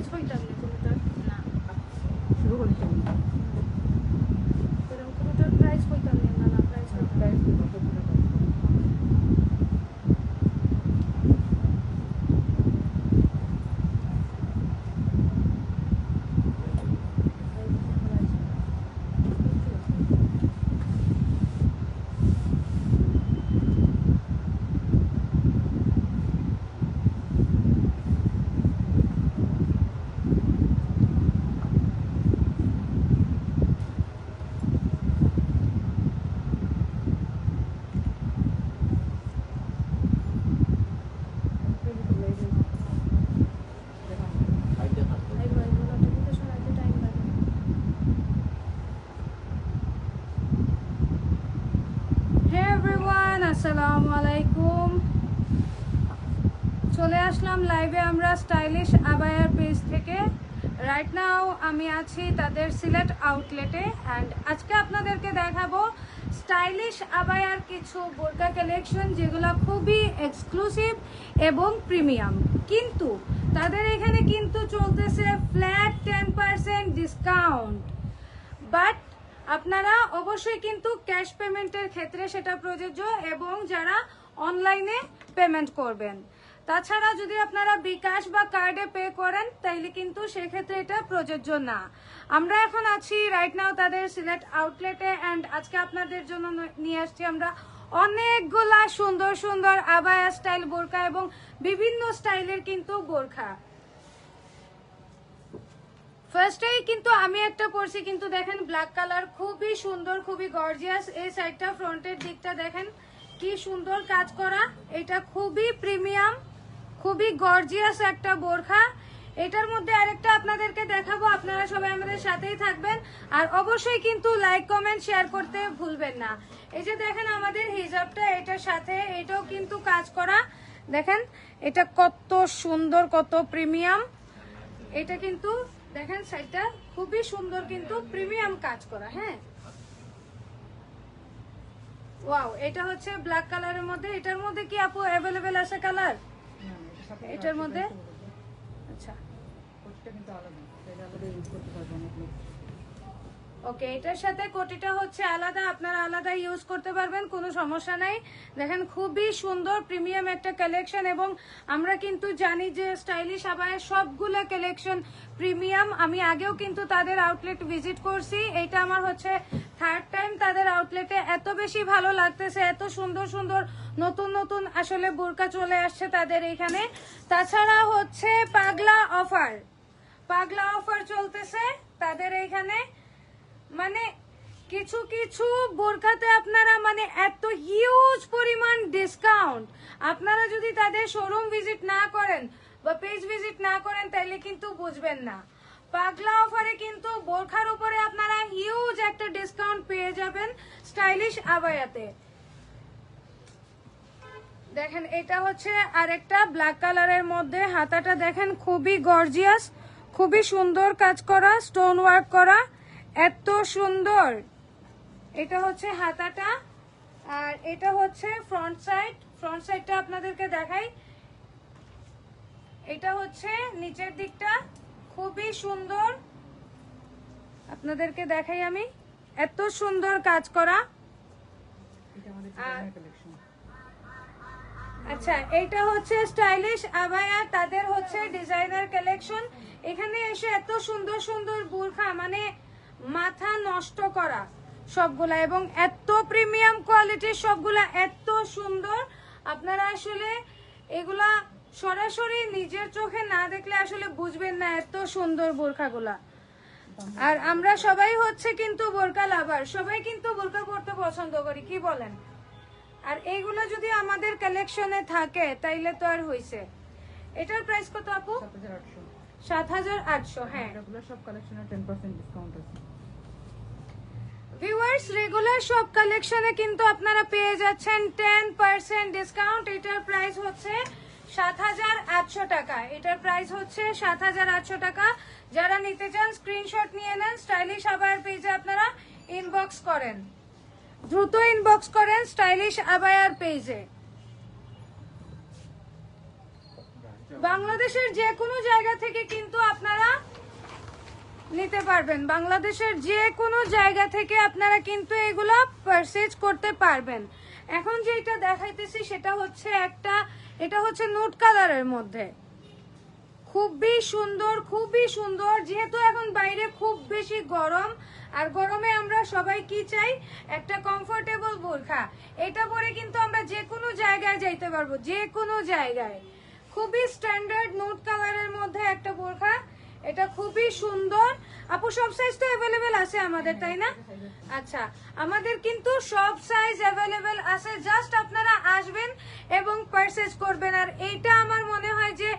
কইতাম না কোনটা না শুরু করেছি এরকম কোনটার প্রাইস কইতাম না না প্রাইস প্রাইস কত করে আসসালামু আলাইকুম চলে আসলাম লাইভে আমরা স্টাইলিশ আবায়ার পেজ থেকে রাইট নাও আমি আছি তাদের সিলেট আউটলেটে অ্যান্ড আজকে আপনাদেরকে দেখাবো স্টাইলিশ আবায়ার কিছু বোরকা কালেকশন যেগুলো খুবই এক্সক্লুসিভ এবং প্রিমিয়াম কিন্তু তাদের এখানে কিন্তু চলতেছে ফ্ল্যাট 10% ডিসকাউন্ট বাট আপনারা অবশ্যই কিন্তু ক্যাশ পেমেন্টের ক্ষেত্রে সেটা প্রযোজ্য এবং যারা অনলাইনে পেমেন্ট করবেন তাছাড়া যদি আপনারা বিকাশ বা কার্ডে পে করেন তাইলে কিন্তু সেক্ষেত্রে এটা প্রযোজ্য না আমরা এখন আছি রাইট নাও তাদের সিলেট আউটলেটে অ্যান্ড আজকে আপনাদের জন্য নিয়ে আসছি আমরা অনেকগুলা সুন্দর সুন্দর আবায়া স্টাইল বোরকা এবং বিভিন্ন স্টাইলের কিন্তু বোরকা ফার্স্টেই কিন্তু আমি একটা পরছি কিন্তু দেখেন ব্ল্যাক কালার খুবই সুন্দর খুবই গর্জিয়াস এই সাইডটা ফ্রন্টের দিকটা দেখেন কি সুন্দর কাজ করা এটা খুবই প্রিমিয়াম খুবই গর্জিয়াস একটা বোরখা এটার মধ্যে আরেকটা আপনাদেরকে দেখাবো আপনারা সবাই আমাদের সাথেই থাকবেন আর অবশ্যই কিন্তু লাইক কমেন্ট শেয়ার করতে ভুলবেন না এই যে দেখেন আমাদের হিজাবটা এটার সাথে এটাও কিন্তু কাজ করা দেখেন এটা কত সুন্দর কত প্রিমিয়াম এটা কিন্তু দেখেন সাইডটা খুবই সুন্দর কিন্তু প্রিমিয়াম কাজ করা হ্যাঁ ওয়াও এটা হচ্ছে ব্ল্যাক কালারের মধ্যে এটার মধ্যে কি আপু अवेलेबल আছে কালার এটার মধ্যে আচ্ছা কোটটা কিন্তু আলাদা তাহলে আলাদা ইউজ করতে পারবেন আপনি ওকে এটার সাথে কোটিটা হচ্ছে আলাদা আপনারা আলাদা ইউজ করতে পারবেন কোনো সমস্যা নাই দেখেন খুবই সুন্দর প্রিমিয়াম একটা কালেকশন এবং আমরা কিন্তু জানি যে স্টাইলিশ আবায়ের সবগুলো কালেকশন প্রিমিয়াম আমি আগেও কিন্তু তাদের আউটলেট ভিজিট করছি এটা আমার হচ্ছে থার্ড টাইম তাদের আউটলেটে এত বেশি ভালো লাগতেছে এত সুন্দর সুন্দর নতুন নতুন আসলে বোরকা চলে আসছে তাদের এখানে তাছাড়া হচ্ছে পাগলা অফার চলতেছে তাদের এইখানে মানে কিছু কিছু বোরকাতে আপনারা মানে এত হিউজ পরিমাণ ডিসকাউন্ট আপনারা যদি তাদের শোরুম ভিজিট না করেন বা পেজ ভিজিট না করেন তাহলে কিন্তু বুঝবেন না পাগলা অফারে কিন্তু বোরখার উপরে আপনারা হিউজ একটা ডিসকাউন্ট পেয়ে যাবেন স্টাইলিশ আবায়াতে দেখেন এটা হচ্ছে আরেকটা ব্ল্যাক কালারের মধ্যে হাতাটা দেখেন খুবই গর্জিয়াস খুবই সুন্দর কাজ করা স্টোন ওয়ার্ক করা এত সুন্দর এটা হচ্ছে হাতাটা আর এটা হচ্ছে ফ্রন্ট সাইডটা আপনাদেরকে দেখাই এটা হচ্ছে নিচের দিকটা খুবই সুন্দর আপনাদেরকে দেখাই আমি এত সুন্দর কাজ করা এটা আমাদের ডিজাইনার কালেকশন আচ্ছা এটা হচ্ছে স্টাইলিশ আবায়া তাদের হচ্ছে ডিজাইনার কালেকশন এখানে এসে এত সুন্দর সুন্দর বোরখা মানে মাথা নষ্ট করা সবগুলা এবং এত প্রিমিয়াম কোয়ালিটির সবগুলা এত সুন্দর আপনারা আসলে এগুলা সরাসরি নিজের চোখে না দেখলে আসলে বুঝবেন না এত সুন্দর বোরখাগুলা আর আমরা সবাই হচ্ছে কিন্তু বোরকা লাভার সবাই কিন্তু বোরকা পরতে পছন্দ করি কি বলেন আর এইগুলো যদি আমাদের কালেকশনে থাকে তাইলে তো আর হইছে এটার প্রাইস কত আপু 7800 7800 হ্যাঁ এগুলো সব কালেকশনে 10% ডিসকাউন্ট আছে ভিউয়ার্স রেগুলার সব কালেকশনে কিন্তু আপনারা পেয়ে যাচ্ছেন 10% ডিসকাউন্ট এটার প্রাইস হচ্ছে 7800 টাকা এটার প্রাইস হচ্ছে 7800 টাকা যারা নিতে চান স্ক্রিনশট নিয়ে নেন স্টাইলিশ আবায়ার পেজে আপনারা ইনবক্স করেন দ্রুত ইনবক্স করেন স্টাইলিশ আবায়ার পেজে বাংলাদেশের যে কোনো জায়গা থেকে কিন্তু আপনারা নিতে পারবেন। বাংলাদেশের যে কোনো জায়গা থেকে আপনারা কিন্তু এগুলো পারচেজ করতে পারবেন। এখন যেটা দেখাইতেছি সেটা হচ্ছে এটা হচ্ছে নুট কালারের মধ্যে, খুবই সুন্দর, খুবই সুন্দর। যেহেতু এখন বাইরে খুব বেশি গরম, আর গরমে আমরা সবাই কি চাই, একটা কমফোর্টেবল বোরখা। এটা পরে কিন্তু আমরা যে কোনো জায়গায় যাইতে পারবো, যে কোনো জায়গায়। খুবই স্ট্যান্ডার্ড নুট কালারের মধ্যে একটা বোরখা, এটা খুবই সুন্দর। আপু সব সাইজ তো অ্যাভেলেবেল আছে আমাদের, তাই না? আচ্ছা, আমাদের কিন্তু সব সাইজ অ্যাভেলেবেল আছে, জাস্ট আপনারা আসবেন এবং পারচেজ করবেন। আর এইটা আমার মনে হয় যে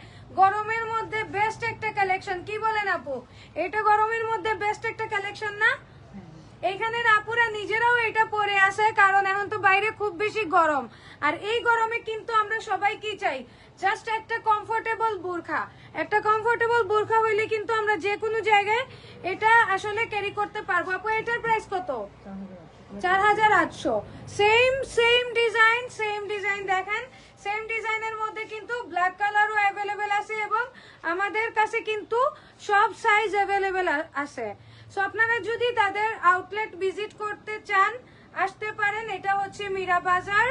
গরমের মধ্যে বেস্ট একটা কালেকশন, কি বলেন আপু? এটা গরমের মধ্যে বেস্ট একটা কালেকশন না? এইখানের আপুরা নিজেরাও এটা পরে আসে, কারণ এখন তো বাইরে খুব বেশি গরম। আর এই গরমে কিন্তু আমরা সবাই কি চাই, জাস্ট একটা কমফোর্টেবল বোরখা। একটা কমফোর্টেবল বোরখা হইলে কিন্তু আমরা যে কোনো জায়গায় এটা আসলে ক্যারি করতে পারবো। আপু এটার প্রাইস কত? 4800। সেম ডিজাইন দেখেন, সেম ডিজাইনের মধ্যে কিন্তু ব্ল্যাক কালারও অ্যাভেলেবেল আছে এবং আমাদের কাছে কিন্তু সব সাইজ অ্যাভেলেবেল আছে। সো আপনারা যদি তাদের আউটলেট ভিজিট করতে চান আসতে পারেন। এটা হচ্ছে মীরা বাজার।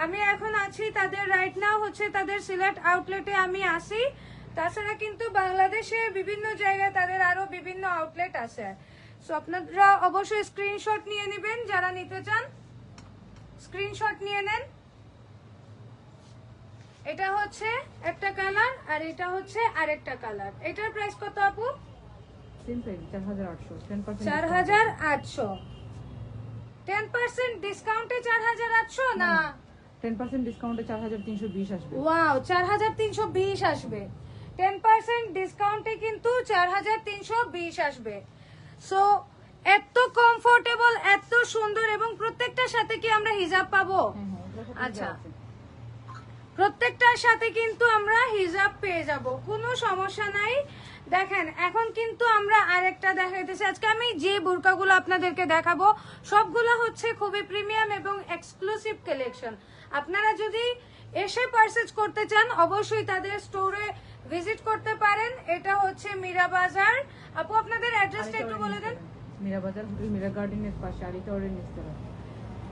আমি এখন আছি তাদের, রাইট নাও হচ্ছে তাদের সিলেট আউটলেটে আমি আসি। তাছাড়া কিন্তু বাংলাদেশে বিভিন্ন জায়গায় তাদের আরো বিভিন্ন আউটলেট আছে। সো আপনারা অবশ্যই স্ক্রিনশট নিয়ে নেবেন, যারা নিতে চান স্ক্রিনশট নিয়ে নেন। এটা হচ্ছে একটা কালার আর এটা হচ্ছে আরেকটা কালার। এটার প্রাইস কত আপু? 4800। 10% ডিসকাউন্টে 4800 না? 10% ডিসকাউন্টে 4320 আসবে। ওয়াও, 4320 আসবে। 10% ডিসকাউন্টে কিন্তু 4320 আসবে। সো এত কমফোর্টেবল, এত সুন্দর, এবং প্রত্যেকটার সাথে কি আমরা হিজাব পাবো? আচ্ছা, প্রত্যেকটার সাথে কিন্তু আমরা হিজাব পেয়ে যাব, কোনো সমস্যা নাই। দেখেন এখন কিন্তু আমরা আরেকটা দেখাইতেছি। আজকে আমি যে বোরকাগুলো আপনাদেরকে দেখাবো সবগুলো হচ্ছে খুবই প্রিমিয়াম এবং এক্সক্লুসিভ কালেকশন। আপনারা যদি এসে পারচেজ করতে চান অবশ্যই তাদের স্টোরে ভিজিট করতে পারেন। এটা হচ্ছে মীরা বাজার। আপু আপনাদের অ্যাড্রেসটা একটু বলে দেন। মীরা বাজার, মীরা গার্ডেনের পাশে, আরিতা অরেঞ্জ নিচতলা।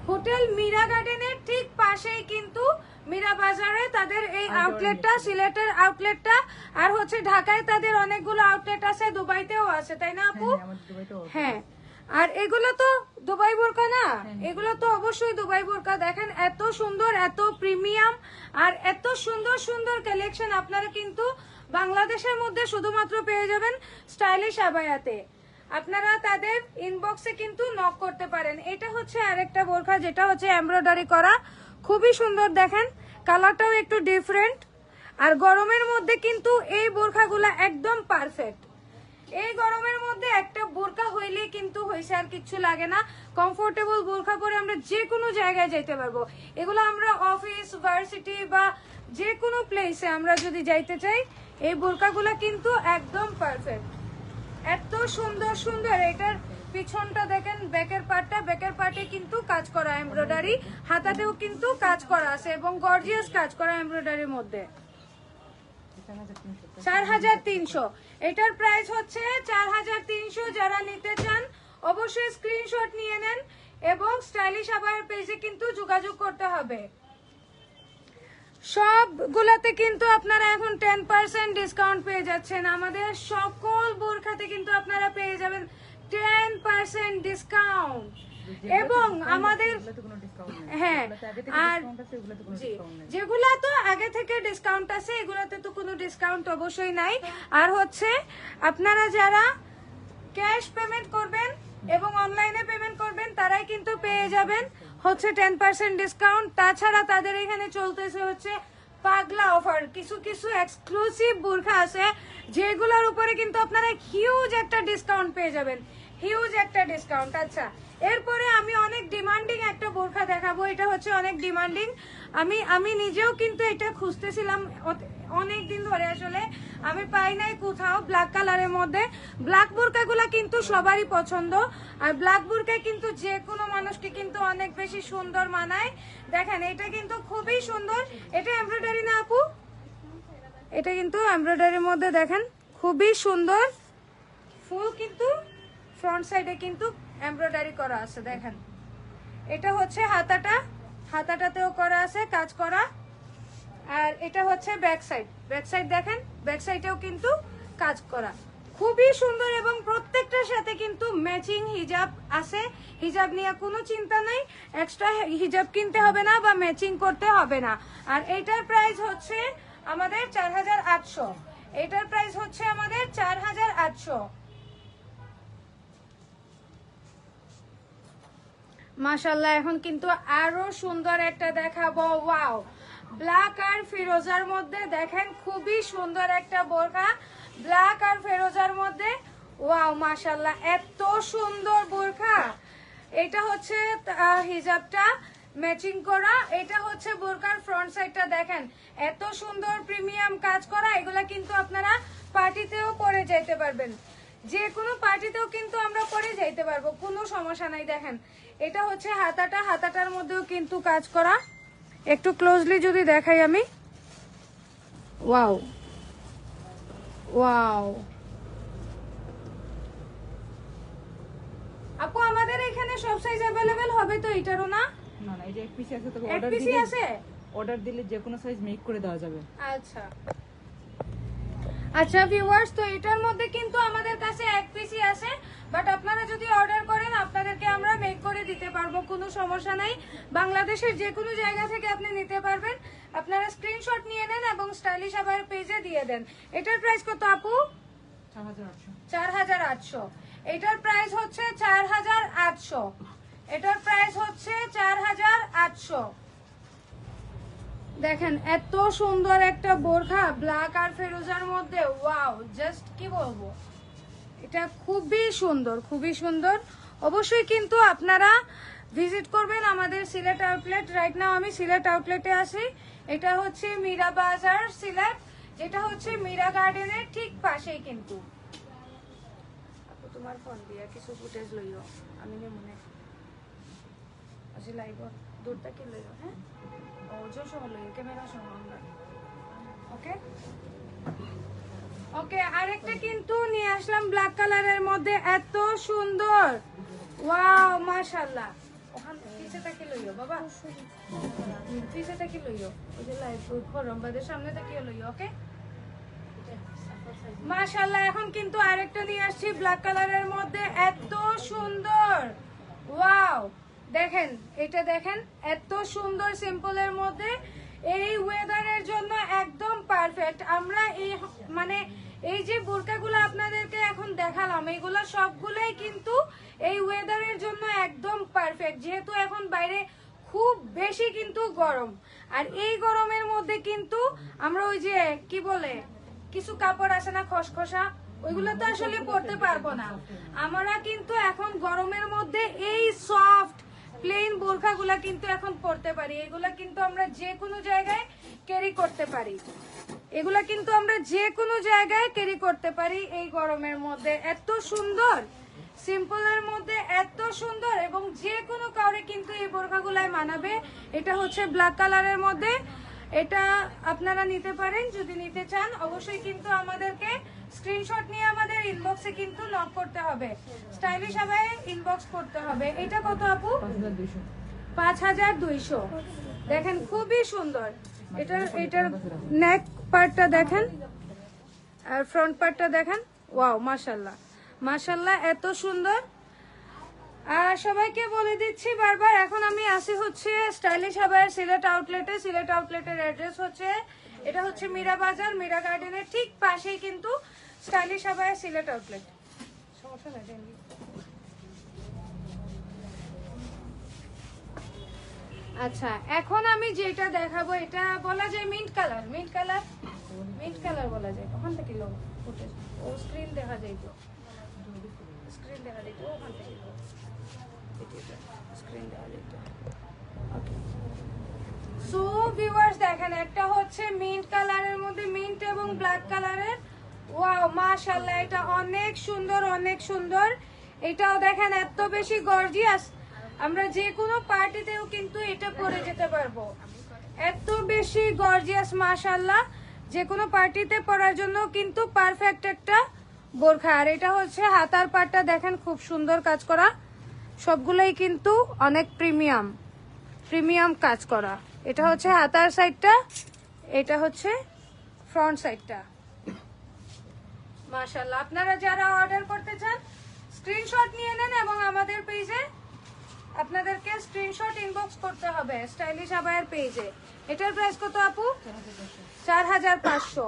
হোটেল মীরা গার্ডেনের ঠিক পাশেই কিন্তু মীরা বাজারে তাদের এই আউটলেটটা, সিলেটের আউটলেটটা। আর হচ্ছে ঢাকায় তাদের অনেকগুলো আউটলেট আছে, দুবাইতেও আছে, তাই না আপু? হ্যাঁ, আর এগুলো তো দুবাই বোরকা না? এগুলো তো অবশ্যই দুবাই বোরকা। দেখেন এত সুন্দর, এত প্রিমিয়াম, আর এত সুন্দর সুন্দর কালেকশন আপনারা কিন্তু বাংলাদেশের মধ্যে শুধুমাত্র পেয়ে যাবেন স্টাইলিশ আবায়াতে। আপনারা তাদের ইনবক্সে কিন্তু নক করতে পারেন। এটা হচ্ছে আরেকটা বোরখা, যেটা হচ্ছে এমব্রয়ডারি করা, খুবই সুন্দর। দেখেন কালারটাও একটু ডিফারেন্ট। আর গরমের মধ্যে কিন্তু এই বোরখাগুলো একদম পারফেক্ট। এই গরমের মধ্যে একটা বোরকা হইলে কিন্তু হয়েছে, আর কিচ্ছু লাগে না। কমফোর্টেবল বোরখা পরে আমরা যে কোনো জায়গায় যাইতে পারবো। এগুলো আমরা অফিস, ভার্সিটি বা যে কোনো প্লেসে আমরা যদি যাইতে চাই, এই বোরকাগুলো কিন্তু একদম পারফেক্ট। এত সুন্দর সুন্দর। এটার পিছনটা দেখেন, ব্যাকের পার্টে কিন্তু কাজ করা এমব্রয়ডারি, হাতাতেও কিন্তু কাজ করা আছে এবং গর্জিয়াস কাজ করা এমব্রয়ডারির মধ্যে। 4300। এটার প্রাইস হচ্ছে 4300। যারা নিতে চান অবশ্যই স্ক্রিনশট নিয়ে নেন এবং স্টাইলিশ আবার পেজে কিন্তু যোগাযোগ করতে হবে। সবগুলাতে কিন্তু আপনারা এখন 10% ডিসকাউন্ট পেয়ে যাচ্ছেন। আমাদের সকল বোরখাতে কিন্তু আপনারা পেয়ে যাবেন 10% ডিসকাউন্ট। এবং আমাদের হ্যাঁ, আর যেগুলা তো আগে থেকে ডিসকাউন্ট আছে এগুলাতে তো কোনো ডিসকাউন্ট অবশ্যই নাই। আর হচ্ছে আপনারা যারা ক্যাশ পেমেন্ট করবেন এবং অনলাইনে পেমেন্ট করবেন তারাই কিন্তু পেয়ে যাবেন হচ্ছে 10% ডিসকাউন্ট। তাছাড়া তাদের এখানে চলতেছে হচ্ছে পাগলা অফার। কিছু কিছু এক্সক্লুসিভ বোরখা আছে যেগুলোর উপরে কিন্তু আপনারা হিউজ একটা ডিসকাউন্ট পেয়ে যাবেন, হিউজ একটা ডিসকাউন্ট। আচ্ছা, এরপরে আমি অনেক ডিমান্ডিং একটা বোরখা দেখাবো। এটা হচ্ছে অনেক ডিমান্ডিং। আমি নিজেও কিন্তু এটা খুঁজতেছিলাম অনেক দিন ধরে, আসলে আমি পাই নাই কোথাও। ব্ল্যাক কালারের মধ্যে ব্ল্যাক বোরকাগুলো কিন্তু সবারই পছন্দ, আর ব্ল্যাক বোরকা কিন্তু যে কোনো মানুষকে কিন্তু অনেক বেশি সুন্দর মানায়। দেখেন এটা কিন্তু খুবই সুন্দর। এটা এমব্রয়ডারি না আপু? এটা কিন্তু এমব্রয়ডারির মধ্যে দেখেন খুবই সুন্দর। ফুল কিন্তু ফ্রন্ট সাইডে কিন্তু এমব্রয়ডারি করা আছে দেখেন। এটা হচ্ছে হাতাটাতেও করা আছে কাজ করা। আর এটা হচ্ছে ব্যাক সাইড দেখেন, ব্যাক সাইডেও কিন্তু কাজ করা, খুবই সুন্দর। এবং প্রত্যেকটার সাথে কিন্তু ম্যাচিং হিজাব আছে। হিজাব নিয়ে কোনো চিন্তা নাই, এক্সট্রা হিজাব কিনতে হবে না বা ম্যাচিং করতে হবে না। আর এটার প্রাইস হচ্ছে আমাদের 4800। এটার প্রাইস হচ্ছে আমাদের 4800। মাশাআল্লাহ, এখন কিন্তু আরো সুন্দর একটা দেখাবো। ওয়াও, ব্ল্যাক আর ফিরোজার মধ্যে দেখেন, খুবই সুন্দর একটা বোরকা, ব্ল্যাক আর ফিরোজার মধ্যে। ওয়াও মাশাআল্লাহ, এত সুন্দর বোরকা। এটা হচ্ছে হিজাবটা ম্যাচিং করা, এটা হচ্ছে বোরকার ফ্রন্ট সাইডটা দেখেন, এত সুন্দর প্রিমিয়াম কাজ করা। এগুলা কিন্তু আপনারা পার্টিতেও পরে যেতে পারবেন, যে কোনো পার্টিতেও কিন্তু আমরা পরে যাইতে পারবো, কোনো সমস্যা নাই। দেখেন এটা হচ্ছে হাতাটার মধ্যেও কিন্তু কাজ করা। একটু ক্লোজলি যদি দেখাই আমি, ওয়াও ওয়াও। আপু আমাদের এখানে সব সাইজ अवेलेबल হবে তো? এটারও না? না না, এটা এক পিসি আছে, তবে এক অর্ডার পিসি দিলে আছে। অর্ডার দিলে যে কোনো সাইজ মেক করে দেওয়া যাবে। আচ্ছা আচ্ছা ভিউয়ার্স, তো এটার মধ্যে কিন্তু আমাদের কাছে এক পিসি আছে, বাট আপনারা যদি অর্ডার করেন আপনাদেরকে আমরা মেক করে দিতে পারবো, কোনো সমস্যা নাই। বাংলাদেশের যে কোনো জায়গা থেকে আপনি নিতে পারবেন। আপনারা স্ক্রিনশট নিয়ে নেন এবং স্টাইলিশ আবার পেজে দিয়ে দেন। এটার প্রাইস কত আপু? 4800। 4800। এটার প্রাইস হচ্ছে 4800। এটার প্রাইস হচ্ছে 4800। দেখেন এত সুন্দর একটা বোরখা ব্ল্যাক আর ফেরোজার মধ্যে। ওয়াও, জাস্ট কি বলবো, এটা খুবই সুন্দর, খুবই সুন্দর। অবশ্যই কিন্তু আপনারা ভিজিট করবেন আমাদের সিলেট আউটলেট। রাইট নাও আমি সিলেট আউটলেটে আছি। এটা হচ্ছে মীরা বাজার সিলেট, যেটা হচ্ছে মীরা গার্ডেনের ঠিক পাশেই। কিন্তু আপু তোমার ফোন দিয়ে কিছু ফুটেজ লইও, আমি মনে আছি লাইভ দূর থেকে লইও। হ্যাঁ, ওজন সহ লইও, ক্যামেরা সহ আমরা। ওকে ওকে, আরেকটা কিন্তু নিয়ে আসলাম ব্ল্যাক কালারের মধ্যে, এত সুন্দর। ওয়াও মাশাআল্লাহ। ওখান পিছে থেকে লইও বাবা, পিছে থেকে লইও, ওই যে লাইভ ফরমবাদের সামনে থেকে লইও। ওকে মাশাআল্লাহ, এখন কিন্তু আরেকটা নিয়ে আসছি ব্ল্যাক কালারের মধ্যে, এত সুন্দর। ওয়াও, দেখেন এটা দেখেন, এত সুন্দর সিম্পলের মধ্যে। এই ওয়েদারের জন্য একদম পারফেক্ট। আমরা এই মানে এই যে বোরকাগুলো আপনাদেরকে এখন দেখালাম, এগুলো সবগুলোই কিন্তু এই ওয়েদারের জন্য একদম পারফেক্ট। যেহেতু এখন বাইরে খুব বেশি কিন্তু গরম, আর এই গরমের মধ্যে কিন্তু আমরা ওই যে কি বলে কিছু কাপড় আছে না খসখসা, ওইগুলো তো আসলে পরতে পারবো না। আমরা কিন্তু এখন গরমের মধ্যে এই সফট প্লেন বোরখাগুলা কিন্তু এখন পরতে পারি। এগুলা কিন্তু আমরা যে কোনো জায়গায় ক্যারি করতে পারি, এগুলা কিন্তু আমরা যে কোনো জায়গায় ক্যারি করতে পারি এই গরমের মধ্যে। এত সুন্দর সিম্পলের মধ্যে, এত সুন্দর, এবং যে কোনো কাউরে কিন্তু এই বোরখাগুলাই মানাবে। এটা হচ্ছে ব্ল্যাক কালারের মধ্যে, এটা আপনারা নিতে পারেন যদি নিতে চান। অবশ্যই কিন্তু আমাদেরকে স্ক্রিনশট নিয়ে আমাদের ইনবক্সে কিন্তু নক করতে হবে, স্টাইলিশ হবে ইনবক্স করতে হবে। এটা কত আপু? 5200। দেখেন খুবই সুন্দর। এটার নেক পার্টটা দেখেন আর ফ্রন্ট পার্টটা দেখেন। ওয়াও মাশাআল্লাহ মাশাআল্লাহ, এত সুন্দর। আর সবাইকে বলে দিচ্ছি বারবার, এখন আমি আসি হচ্ছে স্টাইলিশ হাবায়ের সিলেট আউটলেটে। সিলেট আউটলেটের অ্যাড্রেস হচ্ছে, এটা হচ্ছে মীরা বাজার, মীরা গার্ডেনের ঠিক পাশেই কিন্তু স্টাইলিশ হাবায়ের সিলেট আউটলেট। সমস্যা নাই। আচ্ছা, এখন আমি যেটা দেখাবো এটা বলা যায় mint colour. Mint colour, mint colour বলা যায়। ওখান থেকে লোক ফুটেজ, ও স্ক্রিন দেখা যায় তো, স্ক্রিন দেখা যায় তো, ওখান থেকে স্ক্রিন দেখা যায় তো। ওকে, সো ভিউয়ার্স দেখেন, একটা হচ্ছে মিন্ট কালারের মধ্যে, মিন্ট এবং ব্ল্যাক কালারের। ওয়াও মাশাআল্লাহ, এটা অনেক সুন্দর, অনেক সুন্দর। এটাও দেখেন এত বেশি গর্জিয়াস, আমরা যে কোনো পার্টিতেও কিন্তু এটা পরে যেতে পারবো। এত বেশি গর্জিয়াস মাশাআল্লাহ, যে কোনো পার্টিতে পরার জন্য কিন্তু পারফেক্ট একটা বোরখা। আর এটা হচ্ছে হাতার পাটটা দেখেন খুব সুন্দর কাজ করা, সবগুলোই কিন্তু অনেক প্রিমিয়াম কাজ করা। এটা হচ্ছে হাতার সাইডটা, এটা হচ্ছে ফ্রন্ট সাইডটা। মাশাআল্লাহ, আপনারা যারা অর্ডার করতে চান স্ক্রিনশট নিয়ে নেন এবং আমাদের পেজে আপনাদেরকে স্ক্রিনশট ইনবক্স করতে হবে স্টাইলিশ আবায়ার পেজে। এটার প্রাইস কত আপু? 4500,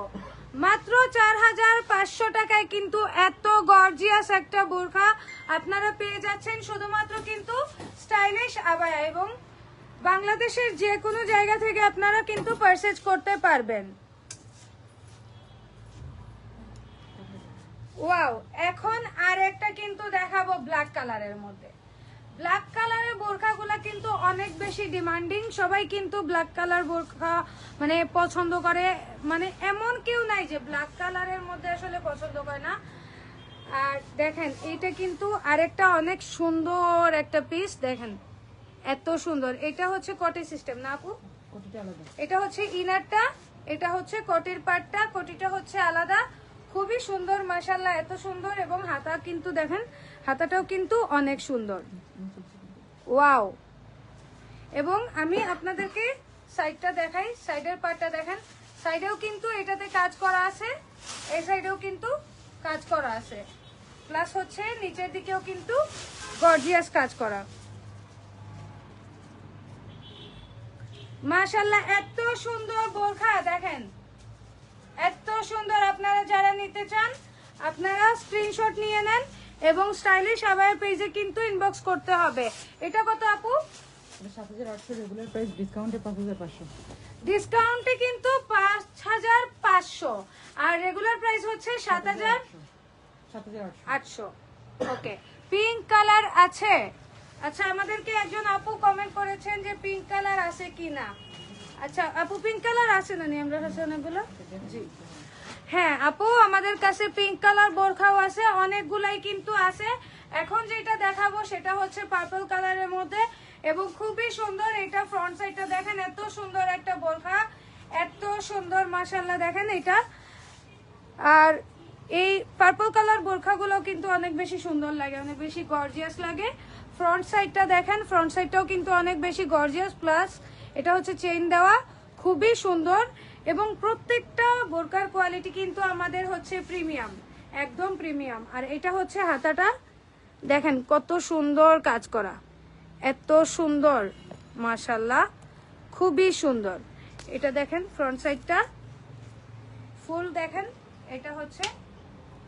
মাত্র 4500 টাকায় কিন্তু এত গর্জিয়াস একটা বোরখা আপনারা পেয়ে যাচ্ছেন শুধুমাত্র কিন্তু স্টাইলিশ আবায়া। এবং বাংলাদেশের যে কোনো জায়গা থেকে আপনারা কিন্তু পারচেজ করতে পারবেন। ওয়াও, এখন আর একটা কিন্তু দেখাবো ব্ল্যাক কালারের মধ্যে। ব্ল্যাক কালারের বোরখাগুলো কিন্তু অনেক বেশি ডিমান্ডিং, সবাই কিন্তু ব্ল্যাক কালার বোরখা মানে পছন্দ করে, মানে এমন কেউ নাই যে ব্ল্যাক কালারের মধ্যে আসলে পছন্দ করে না। আর দেখেন এটা কিন্তু আরেকটা অনেক সুন্দর একটা পিস, দেখেন এত সুন্দর। এটা হচ্ছে কটি সিস্টেম না আপু? এটা হচ্ছে ইনারটা, এটা হচ্ছে কটির পাটটা, কটিটা হচ্ছে আলাদা। খুবই সুন্দর মাশাআল্লাহ, এত সুন্দর। এবং হাতা কিন্তু দেখেন, হাতাটাও কিন্তু অনেক সুন্দর। ওয়াও, এবং আমি আপনাদেরকে সাইডটা দেখাই, সাইডের পার্টটা দেখেন, সাইডেও কিন্তু এটাতে কাজ করা আছে, এই সাইডেও কিন্তু কাজ করা আছে, প্লাস হচ্ছে নিচের দিকেও কিন্তু গর্জিয়াস কাজ করা। মাশাআল্লাহ, এত সুন্দর বোরখা দেখেন, এত সুন্দর। আপনারা যারা নিতে চান আপনারা স্ক্রিনশট নিয়ে নেন এবং স্টাইলিশ আবায়া পেজে কিন্তু ইনবক্স করতে হবে। এটা কত আপু? 7800, রেগুলার প্রাইস ডিসকাউন্টে 5500। ডিসকাউন্টে কিন্তু 5500 আর রেগুলার প্রাইস হচ্ছে 7800। ওকে, পিঙ্ক কালার আছে? আচ্ছা, আমাদেরকে একজন আপু কমেন্ট করেছেন যে পিঙ্ক কালার আছে কিনা। আচ্ছা আপু, পিঙ্ক কালার আছে না আমরা কাছে অনেকগুলো? জি হ্যাঁ আপু, আমাদের কাছে পিঙ্ক কালার বোরখাও আছে, অনেকগুলাই কিন্তু আছে। এখন যেটা দেখাবো সেটা হচ্ছে পার্পল কালারের মধ্যে এবং খুবই সুন্দর। এটা ফ্রন্ট সাইডটা দেখেন, এত সুন্দর একটা বোরখা, এত সুন্দর মাশাআল্লাহ দেখেন এটা। আর এই পার্পল কালার বোরখাগুলো কিন্তু অনেক বেশি সুন্দর লাগে, অনেক বেশি গর্জিয়াস লাগে। ফ্রন্ট সাইডটা দেখেন, ফ্রন্ট সাইডটাও কিন্তু অনেক বেশি গর্জিয়াস, প্লাস এটা হচ্ছে চেইন দেওয়া, খুবই সুন্দর। এবং প্রত্যেকটা বোরকার কোয়ালিটি কিন্তু আমাদের হচ্ছে প্রিমিয়াম, একদম প্রিমিয়াম। আর এটা হচ্ছে হাতাটা দেখেন কত সুন্দর কাজ করা, এত সুন্দর মাশাআল্লাহ, খুবই সুন্দর। এটা দেখেন ফ্রন্ট সাইডটা ফুল, দেখেন এটা হচ্ছে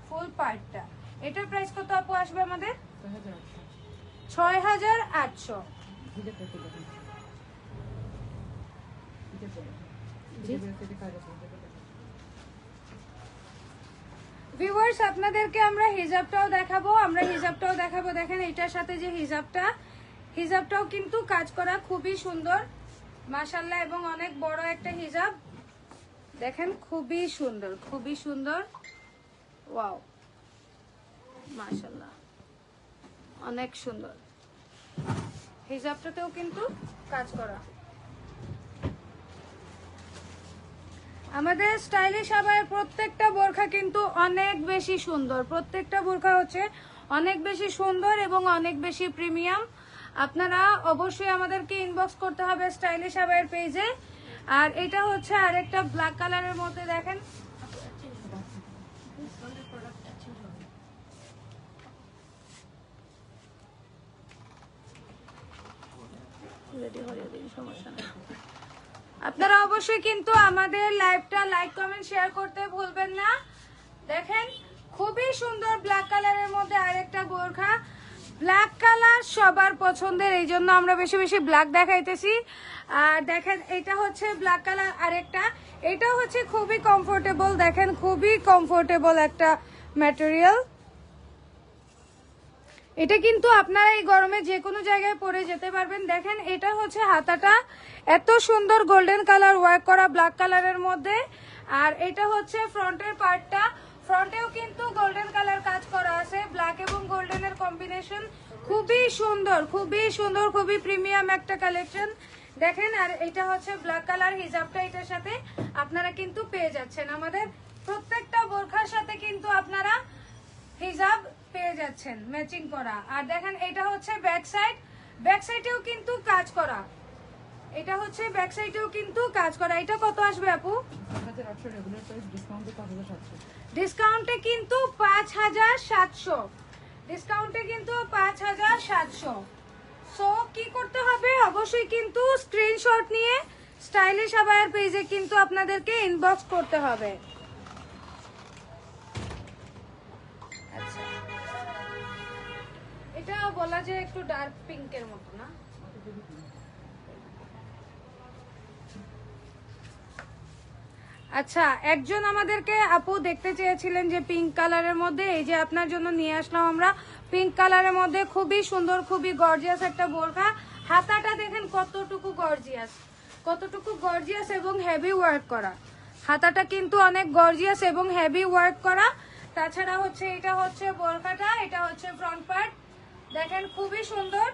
ফুল পার্টটা। এটার প্রাইস কত আপু আসবে আমাদের? 6800। ভিউয়ার্স, আপনাদেরকে আমরা হিজাবটাও দেখাবো, দেখেন এটার সাথে যে হিজাবটাও কিন্তু কাজ করা, খুবই সুন্দর মাশাআল্লাহ। এবং অনেক বড় একটা হিজাব দেখেন, খুবই সুন্দর। ওয়াও মাশাআল্লাহ, অনেক সুন্দর। হিজাবটাতেও কিন্তু কাজ করা। আমাদের স্টাইলিশ আবায়ের প্রত্যেকটা বোরখা কিন্তু অনেক বেশি সুন্দর, প্রত্যেকটা বোরখা হচ্ছে অনেক বেশি সুন্দর এবং অনেক বেশি প্রিমিয়াম। আপনারা অবশ্যই আমাদেরকে ইনবক্স করতে হবে স্টাইলিশ আবায়ের পেজে। আর এটা হচ্ছে আরেকটা ব্ল্যাক কালারের মধ্যে দেখেন, আপনারা অবশ্যই কিন্তু আমাদের লাইভটা লাইক কমেন্ট শেয়ার করতে ভুলবেন না। দেখেন খুবই সুন্দর ব্ল্যাক কালারের মধ্যে আরেকটা বোরখা। ব্ল্যাক কালার সবার পছন্দের, এই জন্য আমরা বেশি বেশি ব্ল্যাক দেখাইতেছি। আর দেখেন এটা হচ্ছে ব্ল্যাক কালার আরেকটা, এটা হচ্ছে খুবই কমফোর্টেবল, দেখেন খুবই কমফোর্টেবল একটা ম্যাটেরিয়াল। এটা কিন্তু আপনারা এই গরমে যে কোনো জায়গায় পরে যেতে পারবেন। দেখেন এটা হচ্ছে হাতাটা, এত সুন্দর গোল্ডেন কালার ওয়ার্ক করা ব্ল্যাক কালারের মধ্যে। আর এটা হচ্ছে ফ্রন্টের পার্টটা, ফ্রন্টেও কিন্তু গোল্ডেন কালার কাজ করা আছে, ব্ল্যাক এবং গোল্ডেনের কম্বিনেশন, খুবই সুন্দর, খুবই প্রিমিয়াম একটা কালেকশন দেখেন। আর এটা হচ্ছে ব্ল্যাক কালার হিজাবটা, এটার সাথে আপনারা কিন্তু পেয়ে যাচ্ছেন। আমাদের প্রত্যেকটা বোরখার সাথে কিন্তু আপনারা যাচ্ছেন ম্যাচিং করা। আর দেখেন এটা হচ্ছে ব্যাক সাইড, ব্যাক সাইডেও কিন্তু কাজ করা, এটা হচ্ছে ব্যাক সাইডেও কিন্তু কাজ করা। এটা কত আসবে আপু? 1800 রেগুলার প্রাইস, ডিসকাউন্টে 5700। ডিসকাউন্টে কিন্তু 5700, ডিসকাউন্টে কিন্তু 5700। সো কি করতে হবে, অবশ্যই কিন্তু স্ক্রিনশট নিয়ে স্টাইলিশ আবায়ার পেজে কিন্তু আপনাদেরকে ইনবক্স করতে হবে। আচ্ছা, এটা বলা যায় একটু ডার্ক পিঙ্কের মতো না? আচ্ছা, একজন আমাদেরকে আপু দেখতে চেয়েছিলেন যে পিঙ্ক কালারের মধ্যে, এই যে আপনার জন্য নিয়ে আসলাম আমরা পিঙ্ক কালারের মধ্যে, খুবই সুন্দর খুবই গর্জিয়াস একটা বোরখা। হাতাটা দেখেন কতটুকু গর্জিয়াস, কতটুকু গর্জিয়াস এবং হেভি ওয়ার্ক করা। হাতাটা কিন্তু অনেক গর্জিয়াস এবং হেভি ওয়ার্ক করা। তাছাড়া হচ্ছে এটা হচ্ছে বোরখাটা, এটা হচ্ছে ফ্রন্ট পার্ট, দেখেন খুবই সুন্দর।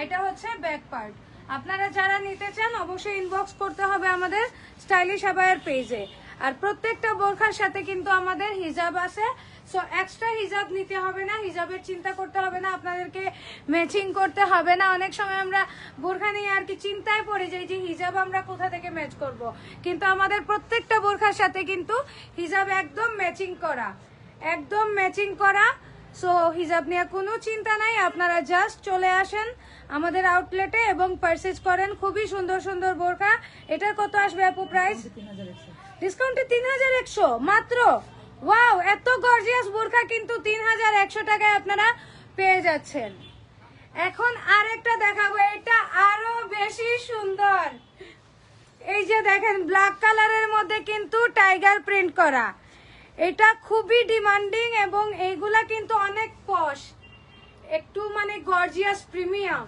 এটা হচ্ছে ব্যাক পার্ট। আপনারা যারা নিতে চান অবশ্যই ইনবক্স করতে হবে আমাদের স্টাইলিশ আবায়ার পেজে। আর প্রত্যেকটা বোরখার সাথে কিন্তু আমাদের হিজাব আছে, সো এক্সট্রা হিজাব নিতে হবে না, হিজাবের চিন্তা করতে হবে না, আপনাদেরকে ম্যাচিং করতে হবে না। অনেক সময় আমরা বোরখা নিয়ে আর কি চিন্তায় পড়ে যাই যে হিজাব আমরা কোথা থেকে ম্যাচ করব, কিন্তু আমাদের প্রত্যেকটা বোরখার সাথে কিন্তু হিজাব একদম ম্যাচিং করা, একদম ম্যাচিং করা। সো হিজাব নিয়ে কোনো চিন্তা নাই, আপনারা জাস্ট চলে আসেন আমাদের আউটলেটে এবং পারচেজ করেন খুবই সুন্দর সুন্দর বোরখা। এটার কত আসবে আপু প্রাইস? 3100। ডিসকাউন্টে 3100 মাত্র। ওয়াও, এত গর্জিয়াস বোরখা কিন্তু 3100 টাকায় আপনারা পেয়ে যাচ্ছেন। এখন আরেকটা দেখাবো, এটা আরো বেশি সুন্দর। এই যে দেখেন ব্ল্যাক কালারের মধ্যে কিন্তু টাইগার প্রিন্ট করা, এটা খুবই ডিমান্ডিং এবং এইগুলা কিন্তু অনেক পশ, একটু মানে গর্জিয়াস প্রিমিয়াম।